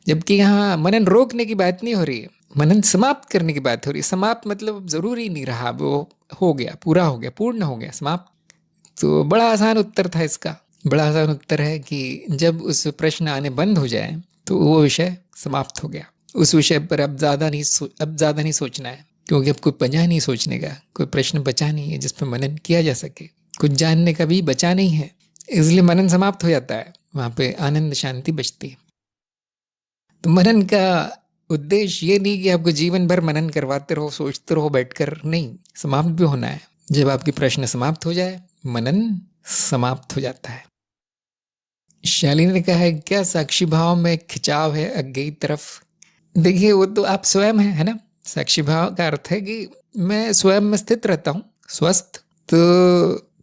जबकि यहाँ मनन रोकने की बात नहीं हो रही है, मनन समाप्त करने की बात हो रही है। समाप्त मतलब जरूरी नहीं रहा, वो हो गया, पूरा हो गया, पूर्ण हो गया, समाप्त। तो बड़ा आसान उत्तर था इसका। बड़ा आसान उत्तर है कि जब उस प्रश्न आने बंद हो जाए तो वो विषय समाप्त हो गया। उस विषय पर अब ज़्यादा नहीं सोचना है, क्योंकि अब कोई बचा नहीं सोचने का, कोई प्रश्न बचा नहीं है जिस पर मनन किया जा सके, कुछ जानने का भी बचा नहीं है, इसलिए मनन समाप्त हो जाता है। वहाँ पे आनंद शांति बचती है। तो मनन का उद्देश्य ये नहीं कि आपको जीवन भर मनन करवाते रहो, सोचते रहो बैठकर, नहीं, समाप्त भी होना है। जब आपके प्रश्न समाप्त हो जाए, मनन समाप्त हो जाता है। शालिनी ने कहा है क्या साक्षी भाव में खिंचाव है अज्ञेय तरफ? देखिए, वो तो आप स्वयं है ना। साक्षी भाव का अर्थ है कि मैं स्वयं में स्थित रहता हूँ, स्वस्थ। तो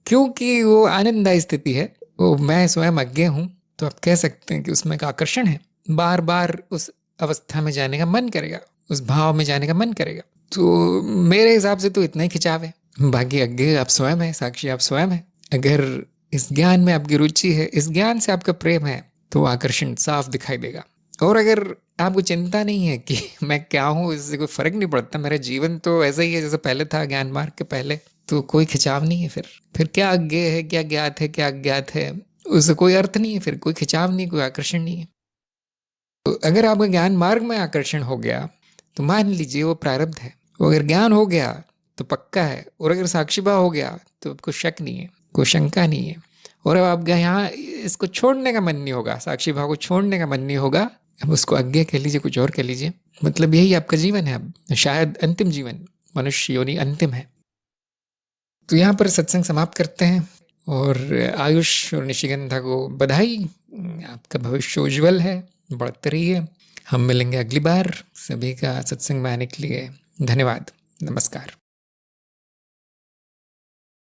क्योंकि वो आनंददायी स्थिति है, वो मैं स्वयं अज्ञेय हूँ, तो आप कह सकते हैं कि उसमें एक आकर्षण है। बार बार उस अवस्था में जाने का मन करेगा, उस भाव में जाने का मन करेगा। तो मेरे हिसाब से तो इतना ही खिंचाव है। बाकी अज्ञेय आप स्वयं है, साक्षी आप स्वयं है। अगर इस ज्ञान में आपकी रुचि है, इस ज्ञान से आपका प्रेम है, तो आकर्षण साफ दिखाई देगा। और अगर आपको चिंता नहीं है कि मैं क्या हूँ, इससे कोई फर्क नहीं पड़ता, मेरा जीवन तो ऐसा ही है जैसे पहले था, ज्ञान मार्ग के पहले, तो कोई खिंचाव नहीं है। फिर क्या अज्ञेय है, क्या ज्ञात है, क्या अज्ञात है, उससे कोई अर्थ नहीं है, फिर कोई खिंचाव नहीं, कोई आकर्षण नहीं है। तो अगर आपका ज्ञान मार्ग में आकर्षण हो गया तो मान लीजिए वो प्रारब्ध है। वो अगर ज्ञान हो गया तो पक्का है, और अगर साक्षी भाव हो गया तो आपको शक नहीं है, कोई शंका नहीं है। और अब आपका यहाँ इसको छोड़ने का मन नहीं होगा, साक्षी भाव को छोड़ने का मन नहीं होगा। अब उसको अज्ञेय कह लीजिए, कुछ और कह लीजिए, मतलब यही आपका जीवन है। अब शायद अंतिम जीवन, मनुष्य योनि अंतिम है। तो यहाँ पर सत्संग समाप्त करते हैं, और आयुष और निशिगंधा को बधाई, आपका भविष्य उज्जवल है, बढ़ते रहिए। हम मिलेंगे अगली बार। सभी का सत्संग में आने के लिए धन्यवाद, नमस्कार।